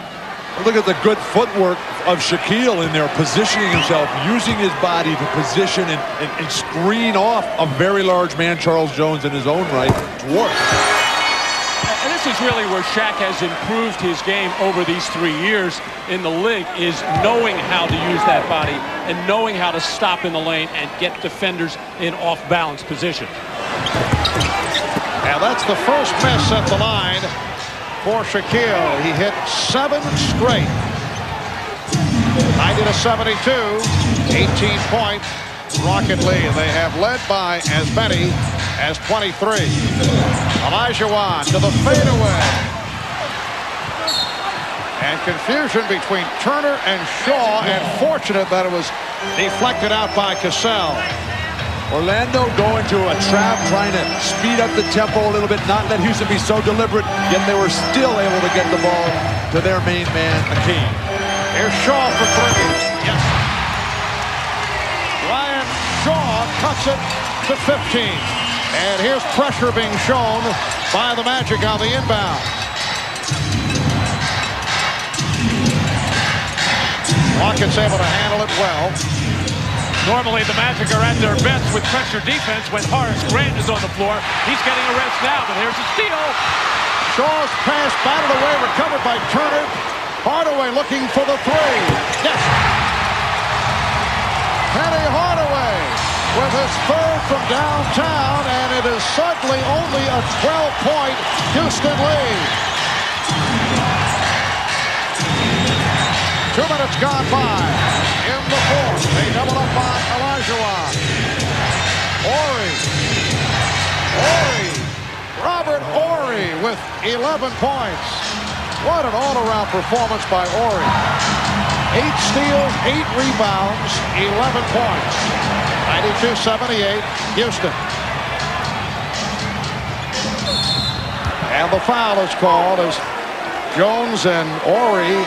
Look at the good footwork of Shaquille in there, positioning himself, using his body to position and screen off a very large man, Charles Jones, in his own right. Dwarf. And this is really where Shaq has improved his game over these 3 years in the league, is knowing how to use that body and knowing how to stop in the lane and get defenders in off-balance position. And that's the first miss at the line for Shaquille. He hit 7 straight. 90-72, 18 points, Rocket lead. They have led by as many as 23. Olajuwon to the fadeaway. And confusion between Turner and Shaw, and fortunate that it was deflected out by Cassell. Orlando going to a trap, trying to speed up the tempo a little bit, not let Houston be so deliberate, yet they were still able to get the ball to their main man, Hakeem. Here's Shaw for three. Yes. Ryan Shaw cuts it to 15. And here's pressure being shown by the Magic on the inbound. Rockets able to handle it well. Normally, the Magic are at their best with pressure defense when Horace Grant is on the floor. He's getting a rest now, but here's a steal. Shaw's pass batted away, recovered by Turner. Hardaway looking for the three. Yes. Penny Hardaway with his third from downtown, and it is suddenly only a 12-point Houston lead. 2 minutes gone by in the fourth. They double up on Olajuwon. Robert Horry with 11 points. What an all-around performance by Horry. 8 steals, 8 rebounds, 11 points. 92-78, Houston. And the foul is called as Jones and Horry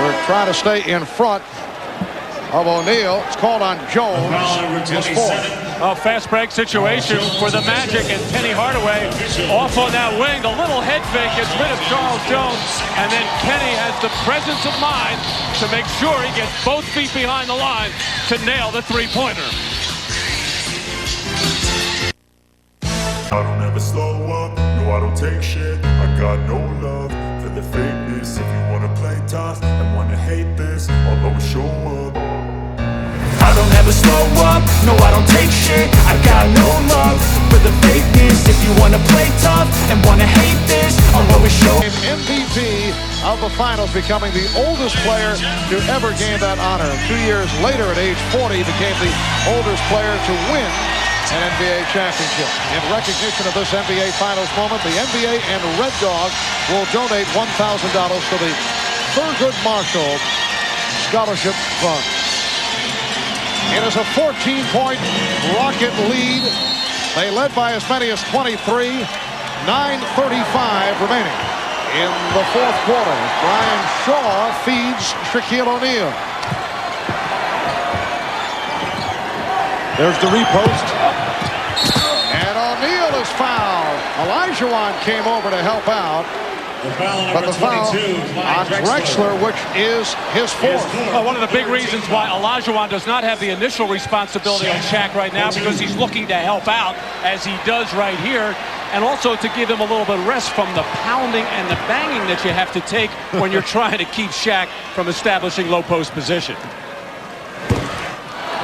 were trying to stay in front of O'Neal. It's called on Jones. His fourth. A fast break situation for the Magic, and Penny Hardaway off on that wing. The little head fake gets rid of Charles Jones, and then Penny has the presence of mind to make sure he gets both feet behind the line to nail the three-pointer. I don't ever slow up, no I don't take shit. I got no love for the fakeness. If you wanna play tough and wanna hate this, I'll always show up. I don't ever slow up, no I don't take shit. I got no love for the fakeness. If you wanna play tough and wanna hate this, I'll always show up. MVP of the finals, becoming the oldest player to ever gain that honor. 2 years later, at age 40, became the oldest player to win an NBA championship. In recognition of this NBA Finals moment, the NBA and Red Dog will donate $1,000 to the Thurgood Marshall Scholarship Fund. It is a 14-point Rocket lead. They led by as many as 23. 9:35 remaining in the fourth quarter. Brian Shaw feeds Shaquille O'Neal. There's the repost. And O'Neal is fouled. Olajuwon came over to help out. But the foul on Drexler, which is his fourth. Well, one of the big reasons why Olajuwon does not have the initial responsibility on Shaq right now, because he's looking to help out, as he does right here, and also to give him a little bit of rest from the pounding and the banging that you have to take when you're trying to keep Shaq from establishing low post position.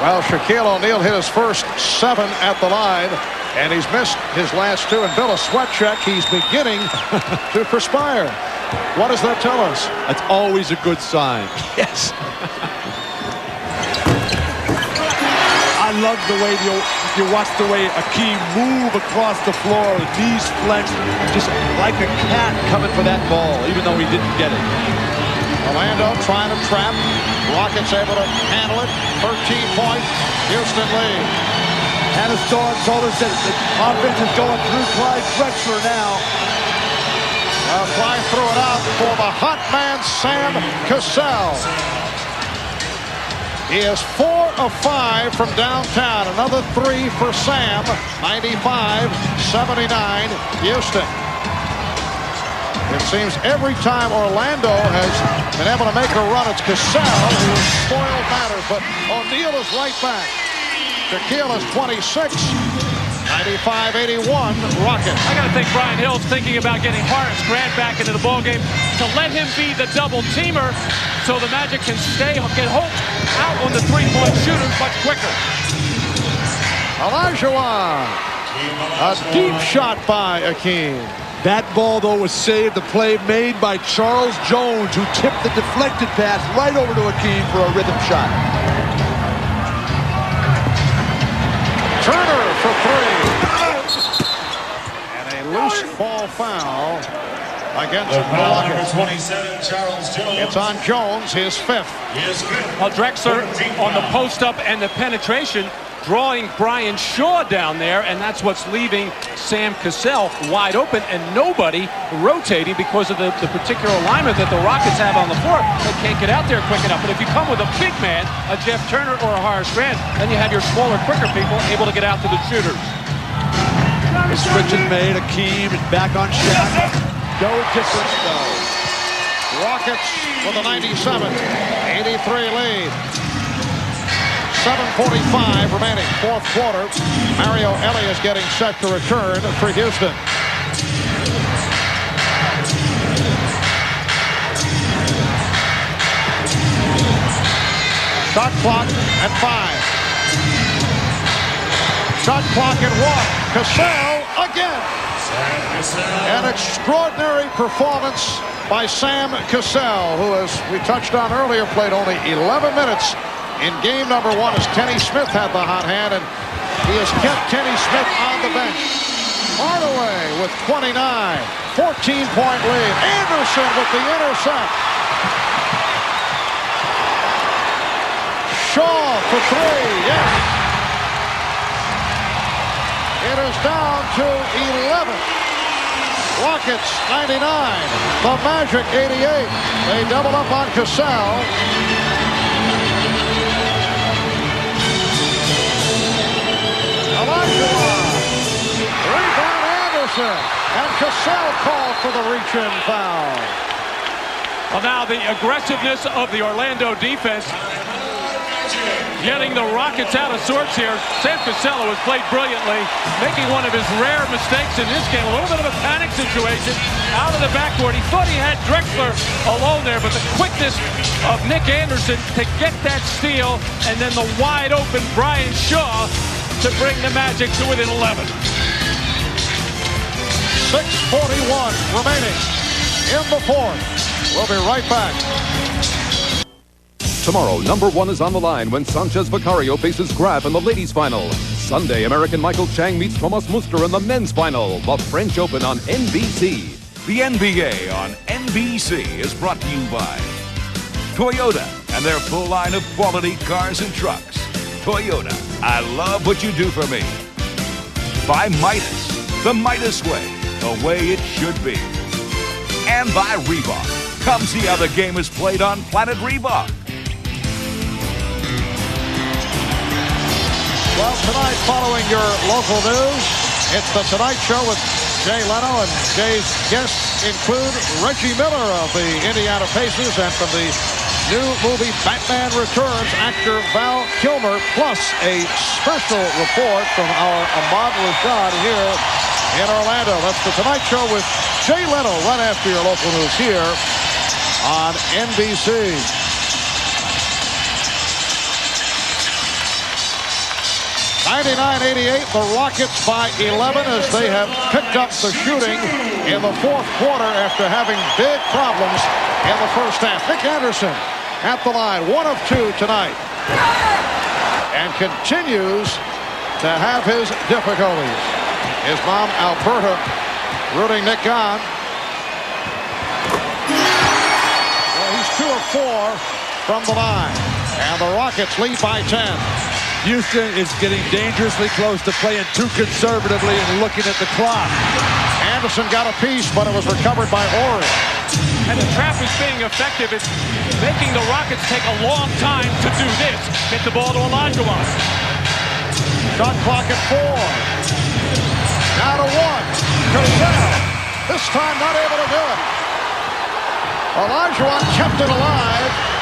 Well, Shaquille O'Neal hit his first 7 at the line, and he's missed his last 2. And Bill, a sweat check, he's beginning to perspire. What does that tell us? That's always a good sign. Yes. I love the way you watch the way Hakeem move across the floor with knees flexed, just like a cat coming for that ball, even though he didn't get it. Orlando trying to trap. Rockets able to handle it. 13 points. Houston lead. Hannah Storm told us that the offense is going through Clyde Drexler now. Clyde threw it out for the hot man, Sam Cassell. He is 4 of 5 from downtown. Another 3 for Sam. 95-79 Houston. It seems every time Orlando has been able to make a run, it's Cassell who has spoiled matters, but O'Neal is right back. Shaquille is 26. 95-81 Rockets. I got to think Brian Hill's thinking about getting Horace Grant back into the ballgame to let him be the double-teamer so the Magic can get Hope out on the three-point shooters much quicker. Olajuwon. A deep shot by Hakeem. That ball, though, was saved. The play made by Charles Jones, who tipped the deflected pass right over to Hakeem for a rhythm shot. Turner for 3. And a loose ball foul against the Rockets. 27, Charles Jones. It's on Jones, his 5th. Well, Drexler on the post-up and the penetration drawing Brian Shaw down there, and that's what's leaving Sam Cassell wide open and nobody rotating because of the particular alignment that the Rockets have on the floor. They can't get out there quick enough. But if you come with a big man, a Jeff Turner or a Horace Grant, then you have your smaller, quicker people able to get out to the shooters. The switch is made. Hakeem is back on Shaq. No difference, though. Rockets with a 97-83 lead. 7:45 remaining, fourth quarter. Mario Ellie is getting set to return for Houston. Shot clock at 5. Shot clock at 1. Cassell again. An extraordinary performance by Sam Cassell, who, as we touched on earlier, played only 11 minutes in game number 1 as Kenny Smith had the hot hand, and he has kept Kenny Smith on the bench. Hardaway with 29, 14-point lead. Anderson with the intercept. Shaw for 3, yes. It is down to 11. Rockets 99, the Magic 88. They double up on Cassell. Olajuwon, rebound Anderson, and Cassell called for the reach-in foul. Well, now the aggressiveness of the Orlando defense getting the Rockets out of sorts here. Sam Cassell has played brilliantly, making one of his rare mistakes in this game. A little bit of a panic situation out of the backcourt. He thought he had Drexler alone there, but the quickness of Nick Anderson to get that steal, and then the wide open Brian Shaw to bring the Magic to within 11. 6:41 remaining in the fourth. We'll be right back. Tomorrow, number 1 is on the line when Sanchez Vicario faces Graf in the ladies' final. Sunday, American Michael Chang meets Thomas Muster in the men's final. The French Open on NBC. The NBA on NBC is brought to you by Toyota and their full line of quality cars and trucks. Toyota, I love what you do for me. By Midas, the Midas way, the way it should be. And by Reebok. Come see how the game is played on Planet Reebok. Well, tonight, following your local news, it's the Tonight Show with Jay Leno, and Jay's guests include Reggie Miller of the Indiana Pacers, and from the new movie Batman Returns, actor Val Kilmer, plus a special report from our Ahmad Rashad here in Orlando. That's the Tonight Show with Jay Leno right after your local news here on NBC. 99-88, the Rockets by 11 as they have picked up the shooting in the fourth quarter after having big problems in the first half. Nick Anderson at the line, 1 of 2 tonight, and continues to have his difficulties. His mom, Alberta, rooting Nick on. Well, he's 2 of 4 from the line, and the Rockets lead by 10. Houston is getting dangerously close to playing too conservatively and looking at the clock. Anderson got a piece, but it was recovered by Horry. And the trap is being effective. It's making the Rockets take a long time to do this. Get the ball to Olajuwon. Shot clock at 4. Now to 1. Cassell. This time not able to do it. Olajuwon kept it alive.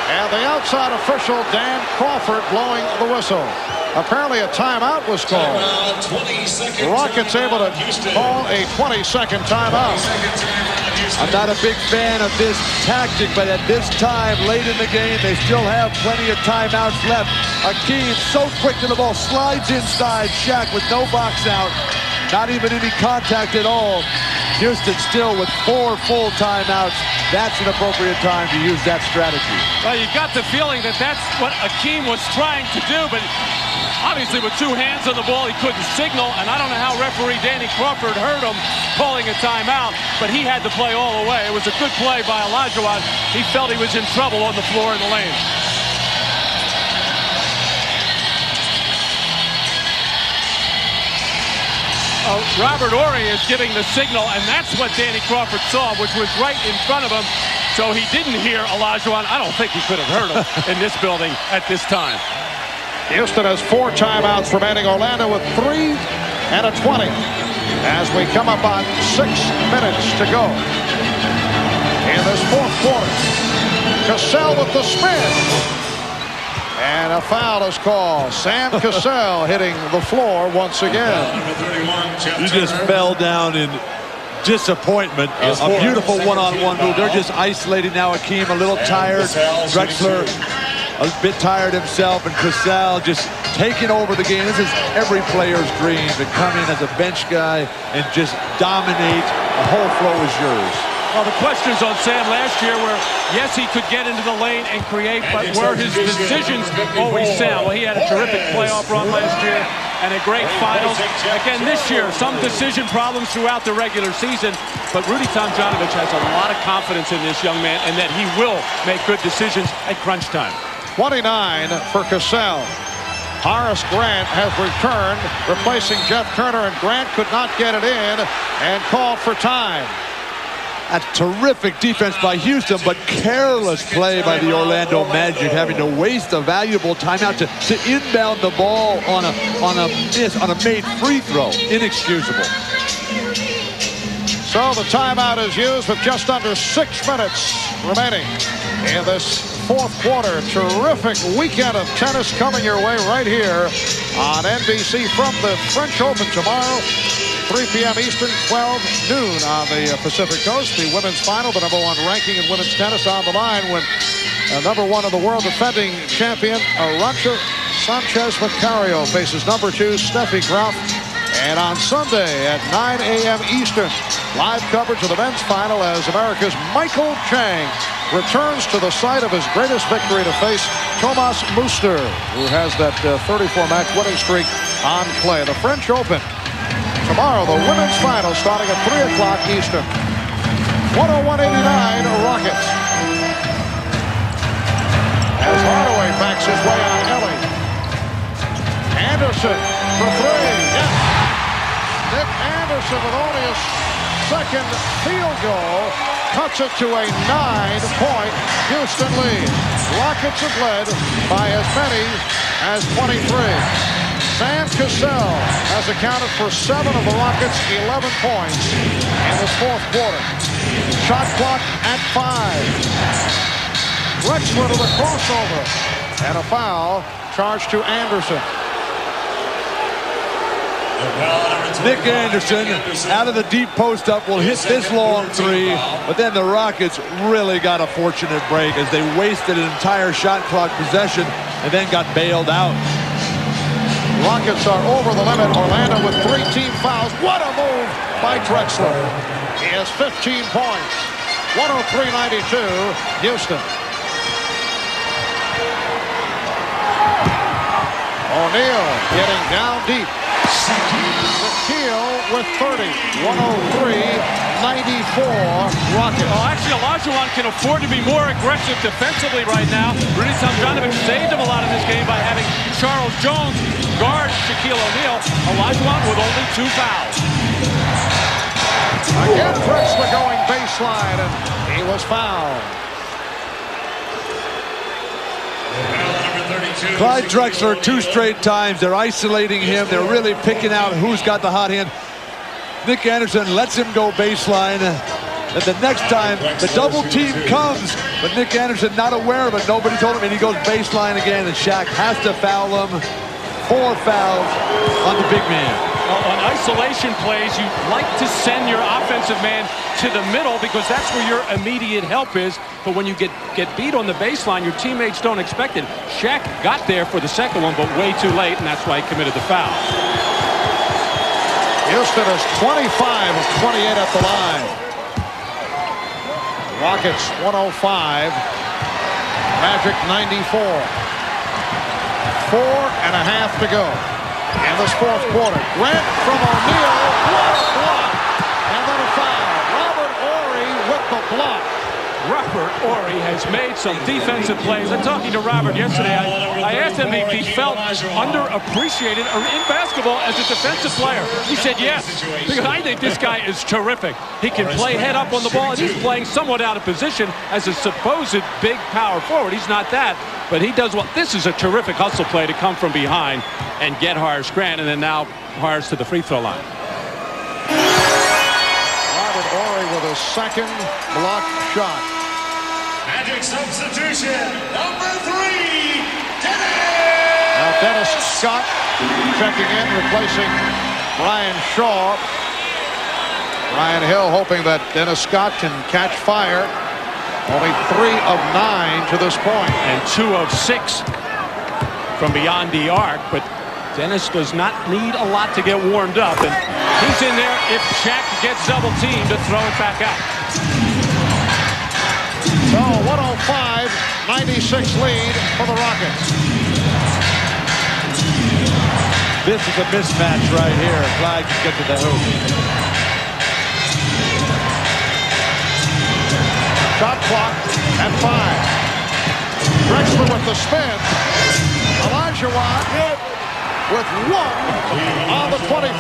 And the outside official, Dan Crawford, blowing the whistle. Apparently a timeout was called. The Rockets able to call a 20-second timeout. I'm not a big fan of this tactic, but at this time, late in the game, they still have plenty of timeouts left. Hakeem, so quick to the ball, slides inside. Shaq with no box out. Not even any contact at all. Houston still with 4 full timeouts. That's an appropriate time to use that strategy. Well, you got the feeling that that's what Hakeem was trying to do, but obviously with 2 hands on the ball, he couldn't signal, and I don't know how referee Danny Crawford heard him calling a timeout, but he had to play all the way. It was a good play by Olajuwon. He felt he was in trouble on the floor in the lane. Robert Horry is giving the signal, and that's what Danny Crawford saw, which was right in front of him. So he didn't hear Olajuwon. I don't think he could have heard him in this building at this time. Houston has 4 timeouts remaining. Orlando with 3 and a 20 as we come up on 6 minutes to go in this fourth quarter. Cassell with the spin. And a foul is called. Sam Cassell hitting the floor once again. He just fell down in disappointment. A beautiful one-on-one move. They're just isolating now. Hakeem a little tired. Drexler a bit tired himself, and Cassell just taking over the game. This is every player's dream, to come in as a bench guy and just dominate. The whole flow is yours. Well, the questions on Sam last year were, yes, he could get into the lane and create, but were his decisions always sound? Well, he had a terrific playoff run last year and a great finals. Again, this year, some decision problems throughout the regular season, but Rudy Tomjanovich has a lot of confidence in this young man and that he will make good decisions at crunch time. 29 for Cassell. Horace Grant has returned, replacing Jeff Turner, and Grant could not get it in and called for time. A terrific defense by Houston, but careless play by the Orlando Magic, having to waste a valuable timeout to inbound the ball on a made free throw. Inexcusable. So the timeout is used with just under 6 minutes remaining in this fourth quarter. Terrific weekend of tennis coming your way right here on NBC from the French Open tomorrow. 3 p.m. Eastern, 12 noon on the Pacific Coast. The women's final, the #1 ranking in women's tennis, on the line when #1 of the world defending champion Arantxa Sanchez Vicario faces #2 Steffi Graf. And on Sunday at 9 a.m. Eastern, live coverage of the men's final as America's Michael Chang returns to the site of his greatest victory to face Thomas Muster, who has that 34-match winning streak on clay. The French Open tomorrow, the women's final starting at 3 o'clock Eastern. 101-89 Rockets. As Hardaway backs his way on Ellie. Anderson for 3. Yes. Nick Anderson with only his second field goal cuts it to a 9-point Houston lead. Rockets have led by as many as 23. Sam Cassell has accounted for 7 of the Rockets' 11 points in this fourth quarter. Shot clock at 5. Drexler to the crossover. And a foul charged to Anderson. Nick Anderson out of the deep post up will hit this long 3, but then the Rockets really got a fortunate break as they wasted an entire shot clock possession and then got bailed out. Rockets are over the limit. Orlando with 3 team fouls. What a move by Drexler. He has 15 points. 103-92, Houston. O'Neal getting down deep. Shaquille with 30. 103-94 Rockets. Oh, actually, Olajuwon can afford to be more aggressive defensively right now. Rudy Tomjanovich saved him a lot in this game by having Charles Jones guard Shaquille O'Neal. Olajuwon with only 2 fouls. Again, Drexler going baseline, and he was fouled. Clyde Drexler 2 straight times. They're isolating him. They're really picking out who's got the hot hand. Nick Anderson lets him go baseline. And the next time, the double team comes, but Nick Anderson not aware of it. Nobody told him, and he goes baseline again, and Shaq has to foul him. 4 fouls on the big man. Well, on isolation plays, you like to send your offensive man to the middle because that's where your immediate help is. But when you get beat on the baseline, your teammates don't expect it. Shaq got there for the second one, but way too late, and that's why he committed the foul. Houston is 25 of 28 at the line. Rockets 105. Magic 94. 4.5 to go in this fourth quarter. Grant from O'Neal. What a block! And then a foul. Robert Horry with the block. Robert Horry has made some defensive plays. I'm talking to Robert yesterday. I asked him if he felt underappreciated in basketball as a defensive player. He said yes, because I think this guy is terrific. He can play head up on the ball, and he's playing somewhat out of position as a supposed big power forward. He's not that, but he does well. This is a terrific hustle play to come from behind and get Horace Grant, and then now Horace to the free throw line. Robert Horry with a second block shot. Magic substitution, number 3, Now Dennis Scott checking in, replacing Brian Shaw. Ryan Hill hoping that Dennis Scott can catch fire. Only 3 of 9 to this point. And 2 of 6 from beyond the arc, but Dennis does not need a lot to get warmed up, and he's in there if Shaq gets double teamed to throw it back out. So 105-96 lead for the Rockets. This is a mismatch right here. Clyde can get to the hoop. Shot clock at 5. Drexler with the spin. Olajuwon hit with 1 on the 24.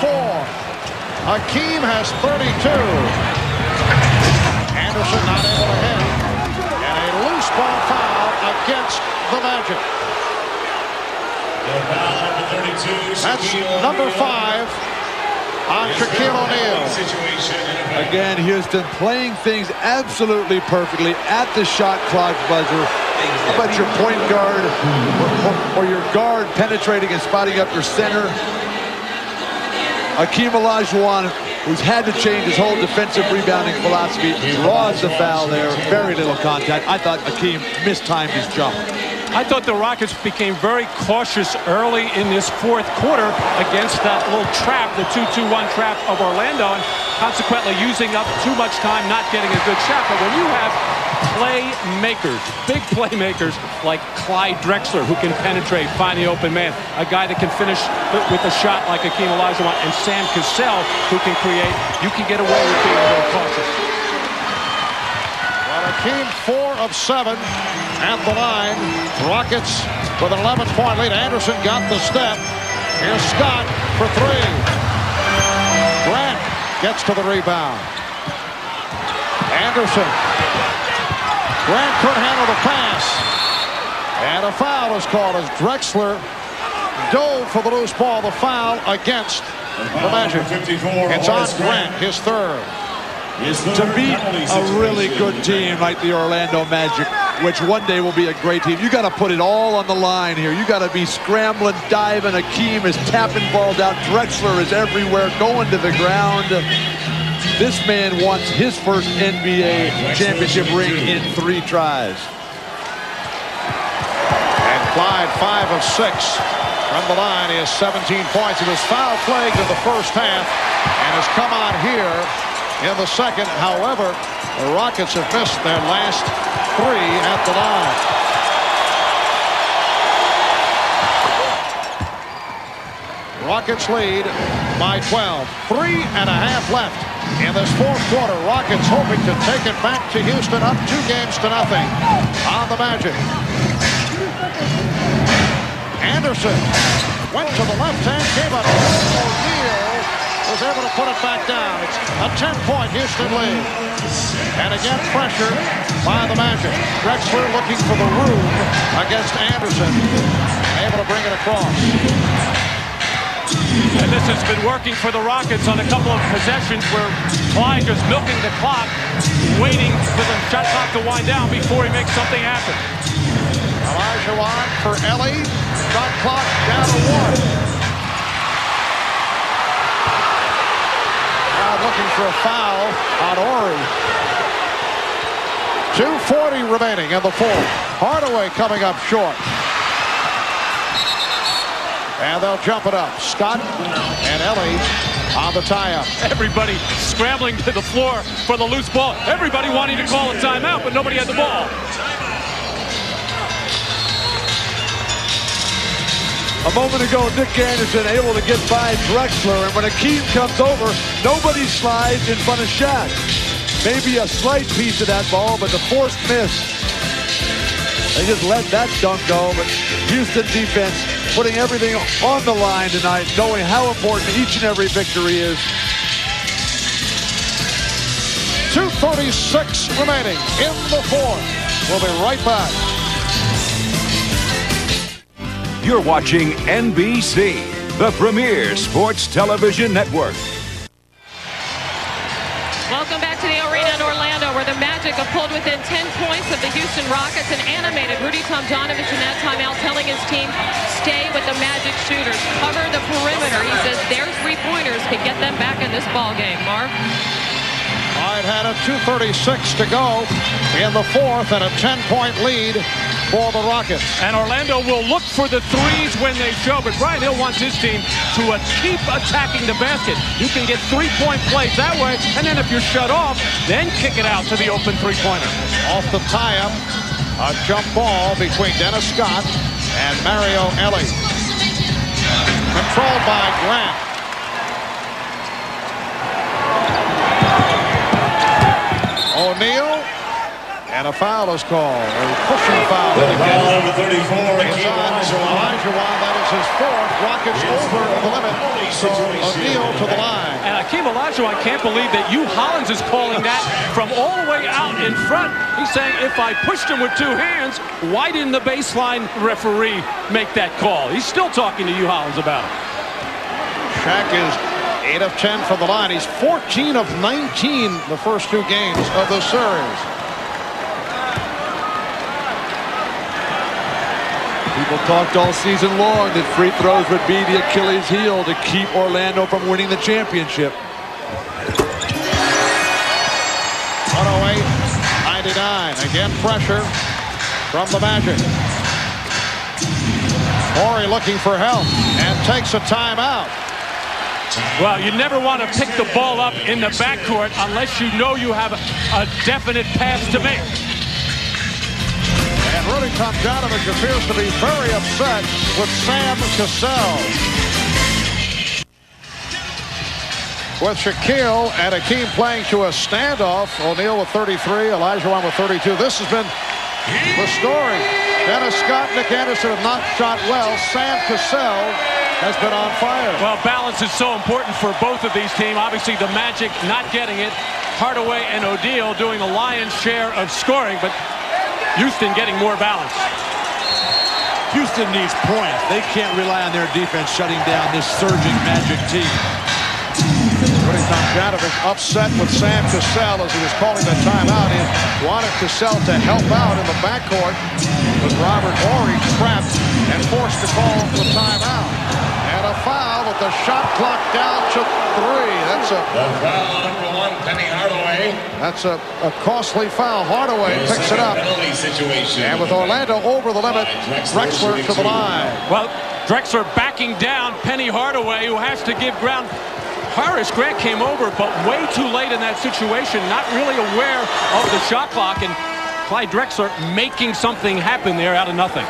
Hakeem has 32. Anderson not able to hit. And a loose ball foul against the Magic. That's number 5 on Shaquille O'Neal. Again, Houston playing things absolutely perfectly at the shot clock buzzer. How about your point guard or your guard penetrating and spotting up your center? Hakeem Olajuwon, who's had to change his whole defensive rebounding philosophy, draws the foul there. Very little contact. I thought Hakeem mistimed his jump. I thought the Rockets became very cautious early in this fourth quarter against that little trap, the 2-2-1 trap of Orlando, and consequently using up too much time, not getting a good shot. But when you have playmakers, big playmakers like Clyde Drexler, who can penetrate, find the open man, a guy that can finish with a shot like Hakeem Olajuwon, and Sam Cassell, who can create, you can get away with being a little cautious. Hakeem 4 of 7 at the line. Rockets with an 11-point lead. Anderson got the step. Here's Scott for 3. Grant gets to the rebound. Anderson. Grant couldn't handle the pass. And a foul is called as Drexler dove for the loose ball. The foul against the Magic. It's on Grant, his 3rd. To beat a really good team like the Orlando Magic, which one day will be a great team, you got to put it all on the line here. You got to be scrambling, diving. Hakeem is tapping balls out. Drexler is everywhere, going to the ground. This man wants his first NBA championship ring in 3 tries. And Clyde 5 of 6 from the line. He has 17 points. He was foul plagued in the first half and has come on here in the second. However, the Rockets have missed their last 3 at the line. Rockets lead by 12. 3.5 left in this fourth quarter. Rockets hoping to take it back to Houston, up 2 games to nothing on the Magic. Anderson went to the left hand, gave up. O'Neal was able to put it back down. It's a 10-point Houston lead. And again, pressure by the Magic. Drexler looking for the room against Anderson. Able to bring it across. And this has been working for the Rockets on a couple of possessions where Clyde is milking the clock, waiting for the shot clock to wind down before he makes something happen. Olajuwon for Ellie. Shot clock down to 1. Looking for a foul on Horry. 2:40 remaining in the fourth. Hardaway coming up short. And they'll jump it up. Scott and Ellie on the tie-up. Everybody scrambling to the floor for the loose ball. Everybody wanting to call a timeout, but nobody had the ball. A moment ago, Nick Anderson able to get by Drexler, and when Hakeem comes over, nobody slides in front of Shaq. maybe a slight piece of that ball, but the forced miss. They just let that dunk go, but Houston defense putting everything on the line tonight, knowing how important each and every victory is. 2:36 remaining in the fourth. We'll be right back. You're watching NBC, the premier sports television network. Welcome back to the arena in Orlando, where the Magic have pulled within 10 points of the Houston Rockets and animated Rudy Tomjanovich in that timeout, telling his team, stay with the Magic shooters, cover the perimeter. He says their three-pointers can get them back in this ball game. Marv? Clyde had a 2:36 to go in the fourth and a 10-point lead for the Rockets. And Orlando will look for the threes when they show, but Brian Hill wants his team to keep attacking the basket. You can get three-point plays that way, and then if you're shut off, then kick it out to the open three-pointer. Off the tie-up, a jump ball between Dennis Scott and Mario Ellie. Controlled by Grant. O'Neal, and a foul is called. A pushing foul. The foul number 34, Hakeem Olajuwon. That is his fourth. Rockets over the limit. So O'Neal to the line. And Hakeem Olajuwon can't believe that Hugh Hollins is calling that from all the way out in front. He's saying, if I pushed him with two hands, why didn't the baseline referee make that call? He's still talking to Hugh Hollins about it. Shaq is 8 of 10 from the line. He's 14 of 19 the first two games of the series. People talked all season long that free throws would be the Achilles heel to keep Orlando from winning the championship. 108-99. Again, pressure from the Magic. Horry looking for help and takes a timeout. Well, you never want to pick the ball up in the backcourt unless you know you have a definite pass to make. And Rudy Tomjanovich appears to be very upset with Sam Cassell. With Shaquille and Hakeem playing to a standoff. O'Neal with 33, Olajuwon with 32. This has been the story. Dennis Scott, Nick Anderson have not shot well. Sam Cassell has been on fire. Well, balance is so important for both of these teams. Obviously, the Magic not getting it. Hardaway and O'Neal doing the lion's share of scoring, but Houston getting more balance. Houston needs points. They can't rely on their defense shutting down this surging Magic team. Rudy Tomjanovich upset with Sam Cassell as he was calling the timeout. He wanted Cassell to help out in the backcourt, but Robert Horry trapped and forced to call the timeout. And a foul with the shot clock down to 3. That's a foul number 1, Penny Hardaway. That's a costly foul. Hardaway picks it up. Penalty situation. And with Orlando over the limit, Drexler to the line. Well, Drexler backing down Penny Hardaway, who has to give ground. Horace Grant came over, but way too late in that situation, not really aware of the shot clock, and Clyde Drexler making something happen there out of nothing.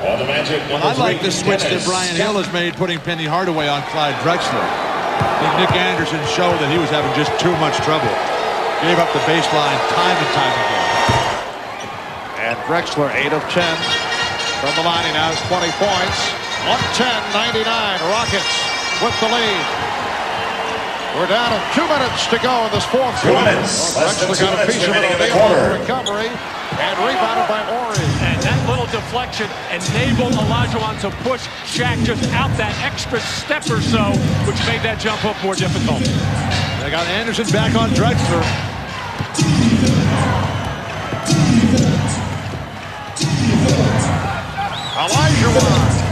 Well, I like the switch that Brian Hill has made, putting Penny Hardaway on Clyde Drexler. I think Nick Anderson showed that he was having just too much trouble. Gave up the baseline time and time again. And Drexler 8 of 10 from the line. He now has 20 points. 110-99. Rockets with the lead. We're down to 2 minutes to go in this fourth quarter. Drexler got a piece of it. O'Neal recovery and rebounded by Horry. And that little deflection enabled Olajuwon to push Shaq just out that extra step or so, which made that jump hook more difficult. They got Anderson back on Drexler. Olajuwon.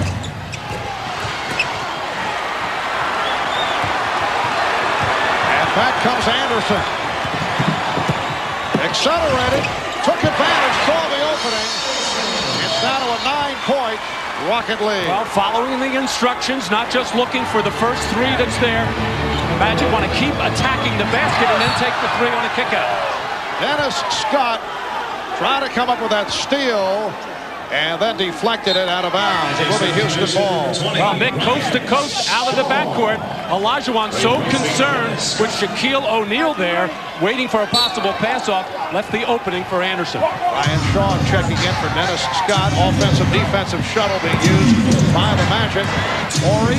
Back comes Anderson. Accelerated, took advantage, saw the opening. It's now to a 9-point Rocket lead. Well, following the instructions, not just looking for the first 3 that's there. The Magic want to keep attacking the basket and then take the 3 on a kick out. Dennis Scott trying to come up with that steal, and then deflected it out of bounds. It will be Houston ball. Well, Nick, coast to coast out of the backcourt. Olajuwon so concerned with Shaquille O'Neal there, waiting for a possible pass-off, left the opening for Anderson. Ryan Shaw checking in for Dennis Scott. Offensive, defensive shuttle being used by the Magic. Horry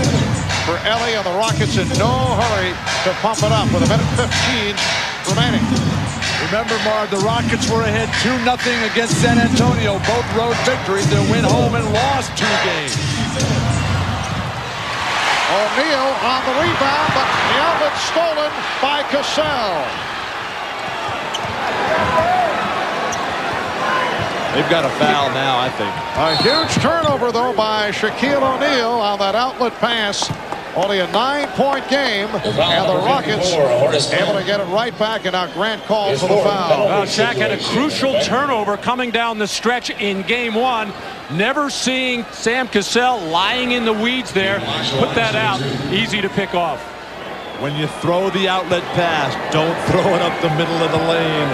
for Ellie, and the Rockets in no hurry to pump it up with 1:15 remaining. Remember, Marv, the Rockets were ahead 2-0 against San Antonio. Both road victories. They went home and lost 2 games. O'Neal on the rebound, but the outlet stolen by Cassell. They've got a foul now, I think. A huge turnover, though, by Shaquille O'Neal on that outlet pass. Only a 9-point game, and the Rockets able to get it right back, and now Grant called for the foul. Well, Shaq had a crucial turnover coming down the stretch in game 1. Never seeing Sam Cassell lying in the weeds there. Put that out. Easy to pick off. When you throw the outlet pass, don't throw it up the middle of the lane.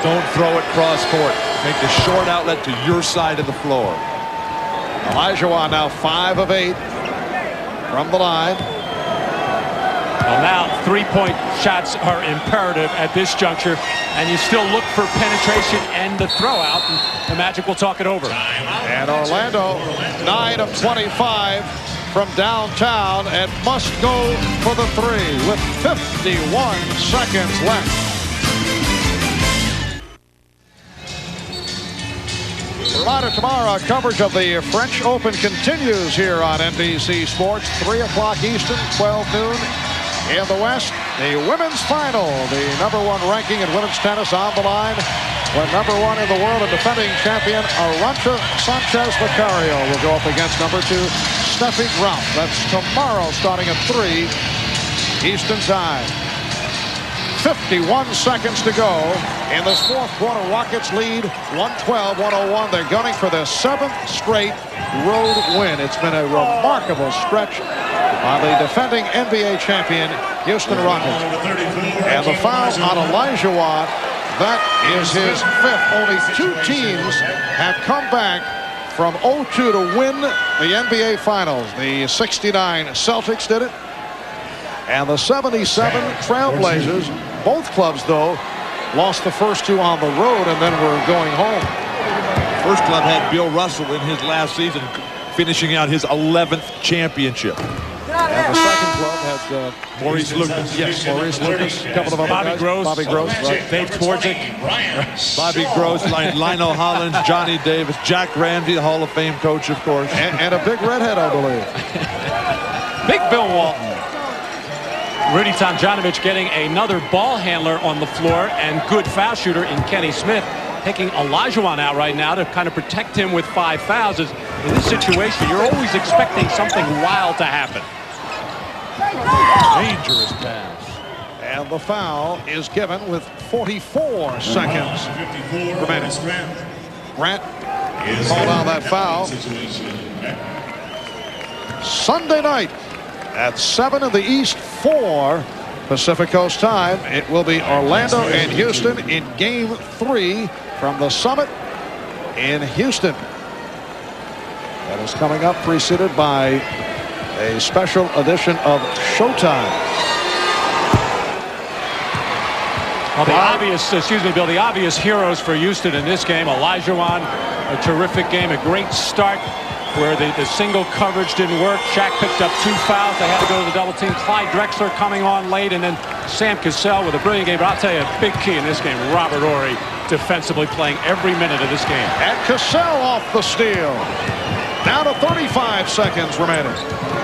Don't throw it cross court. Make the short outlet to your side of the floor. Olajuwon now 5 of 8 from the line. Well, now 3-point shots are imperative at this juncture, and you still look for penetration and the throw out, and the Magic will talk it over. And Orlando 9 of 25 from downtown, and must go for the 3 with 51 seconds left. Tonight tomorrow, coverage of the French Open continues here on NBC Sports. 3 o'clock Eastern, 12 noon in the West. The women's final, the #1 ranking in women's tennis on the line, when #1 in the world and defending champion Arantxa Sanchez Vicario will go up against #2 Steffi Graf. That's tomorrow starting at 3 Eastern time. 51 seconds to go in this 4th quarter. Rockets lead 112-101. They're gunning for their 7th straight road win. It's been a remarkable stretch by the defending NBA champion Houston Rockets. And the foul on Olajuwon, that is his 5th. Only 2 teams have come back from 0-2 to win the NBA Finals. The 69 Celtics did it, and the 77 Trailblazers. Both clubs, though, lost the first 2 on the road and then were going home. First club had Bill Russell in his last season, finishing out his 11th championship. And the second club had Maurice Lucas. Yes, Maurice Lucas. A couple of other Bobby guys. Gross. Bobby Gross. Right. Dave Twardzik. Bobby Gross, Lionel Hollins, Johnny Davis, Jack Ramsey, the Hall of Fame coach, of course. And a big redhead, I believe. Big Bill Walton. Rudy Tomjanovich getting another ball handler on the floor, and good foul shooter in Kenny Smith, taking Olajuwon out right now to kind of protect him with 5 fouls. In this situation, you're always expecting something wild to happen. Dangerous pass. And the foul is given with 44 seconds remaining. Grant called on that foul. Sunday night at 7 in the East, 4 Pacific Coast time. It will be Orlando and Houston in Game 3 from the Summit in Houston. That is coming up, preceded by a special edition of Showtime. Well, Bill, the obvious heroes for Houston in this game. Olajuwon, a terrific game, a great start where the single coverage didn't work. Shaq picked up 2 fouls. They had to go to the double team. Clyde Drexler coming on late, and then Sam Cassell with a brilliant game. But I'll tell you, a big key in this game, Robert Horry defensively playing every minute of this game. And Cassell off the steal. Down to 35 seconds remaining.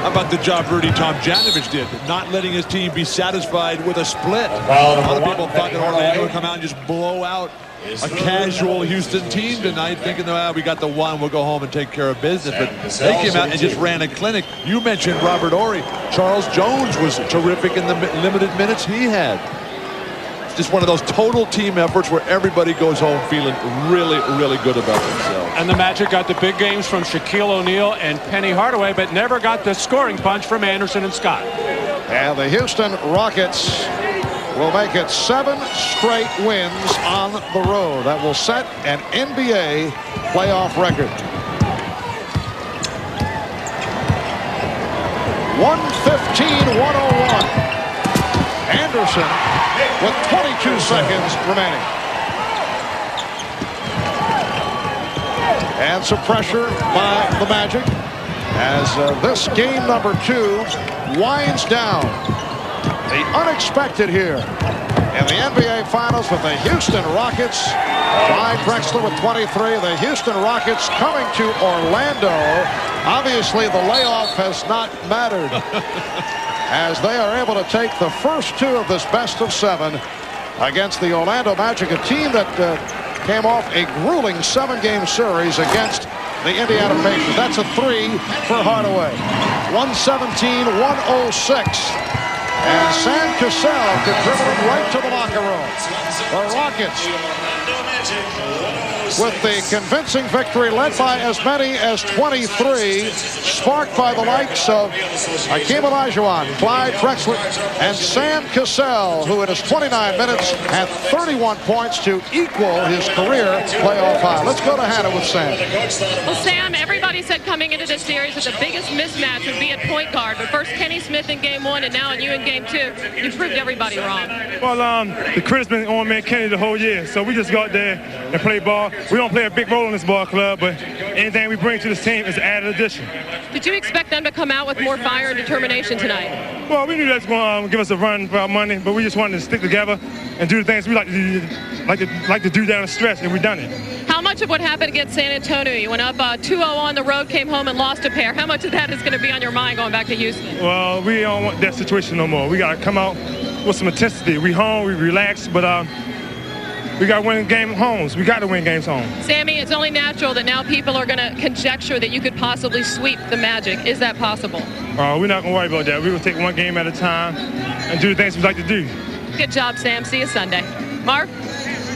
How about the job Rudy Tomjanovich did, not letting his team be satisfied with a split? A lot of people thought that Orlando would come out and just blow out a casual Houston team tonight, thinking, we got the 1, we'll go home and take care of business. But they came out and just ran a clinic. You mentioned Robert Horry. Charles Jones was terrific in the limited minutes he had. It's just one of those total team efforts where everybody goes home feeling really, really good about themselves. And the Magic got the big games from Shaquille O'Neal and Penny Hardaway, but never got the scoring punch from Anderson and Scott. And the Houston Rockets will make it 7 straight wins on the road. That will set an NBA playoff record. 115-101. Anderson with 22 seconds remaining. And some pressure by the Magic as this game number 2 winds down. The unexpected here in the NBA Finals with the Houston Rockets. Clyde Drexler with 23. The Houston Rockets coming to Orlando. Obviously, the layoff has not mattered as they are able to take the first 2 of this best of 7 against the Orlando Magic, a team that came off a grueling 7-game series against the Indiana Pacers. That's a 3 for Hardaway. 117-106. And Sam Cassell could dribble it right to the locker room. The Rockets with the convincing victory led by as many as 23, sparked by the likes of Hakeem Olajuwon, Clyde Drexler, and Sam Cassell, who in his 29 minutes had 31 points to equal his career playoff high. Let's go to Hannah with Sam. Well, Sam, everybody said coming into this series that the biggest mismatch would be at point guard. But first Kenny Smith in game 1 and now in you in game 2. You proved everybody wrong. Well, the credit's been on me and Kenny the whole year. So we just go out there and play ball. We don't play a big role in this ball club, but anything we bring to this team is an added addition. Did you expect them to come out with more fire and determination tonight? Well, we knew that's going to give us a run for our money, but we just wanted to stick together and do the things we like to do down the stretch, and we've done it. How much of what happened against San Antonio? You went up 2-0 on the road, came home and lost a pair. How much of that is going to be on your mind going back to Houston? Well, we don't want that situation no more. We got to come out with some intensity. We home, we relax, but we got to win game homes. We got to win games home. Sammy, it's only natural that now people are going to conjecture that you could possibly sweep the Magic. Is that possible? We're not going to worry about that. We're going to take one game at a time and do the things we like to do. Good job, Sam. See you Sunday. Marv?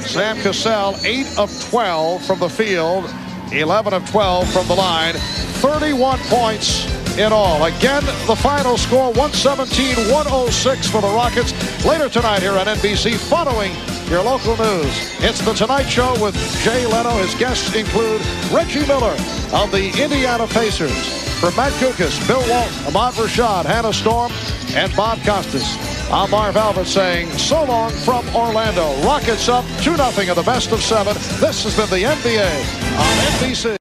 Sam Cassell, 8 of 12 from the field, 11 of 12 from the line, 31 points in all. Again, the final score, 117-106 for the Rockets. Later tonight here on NBC, following your local news, it's The Tonight Show with Jay Leno. His guests include Reggie Miller of the Indiana Pacers. From Matt Kukas, Bill Walton, Ahmad Rashad, Hannah Storm, and Bob Costas. I'm Marv Albert saying so long from Orlando. Rockets up 2-0 in the best of 7. This has been the NBA on NBC.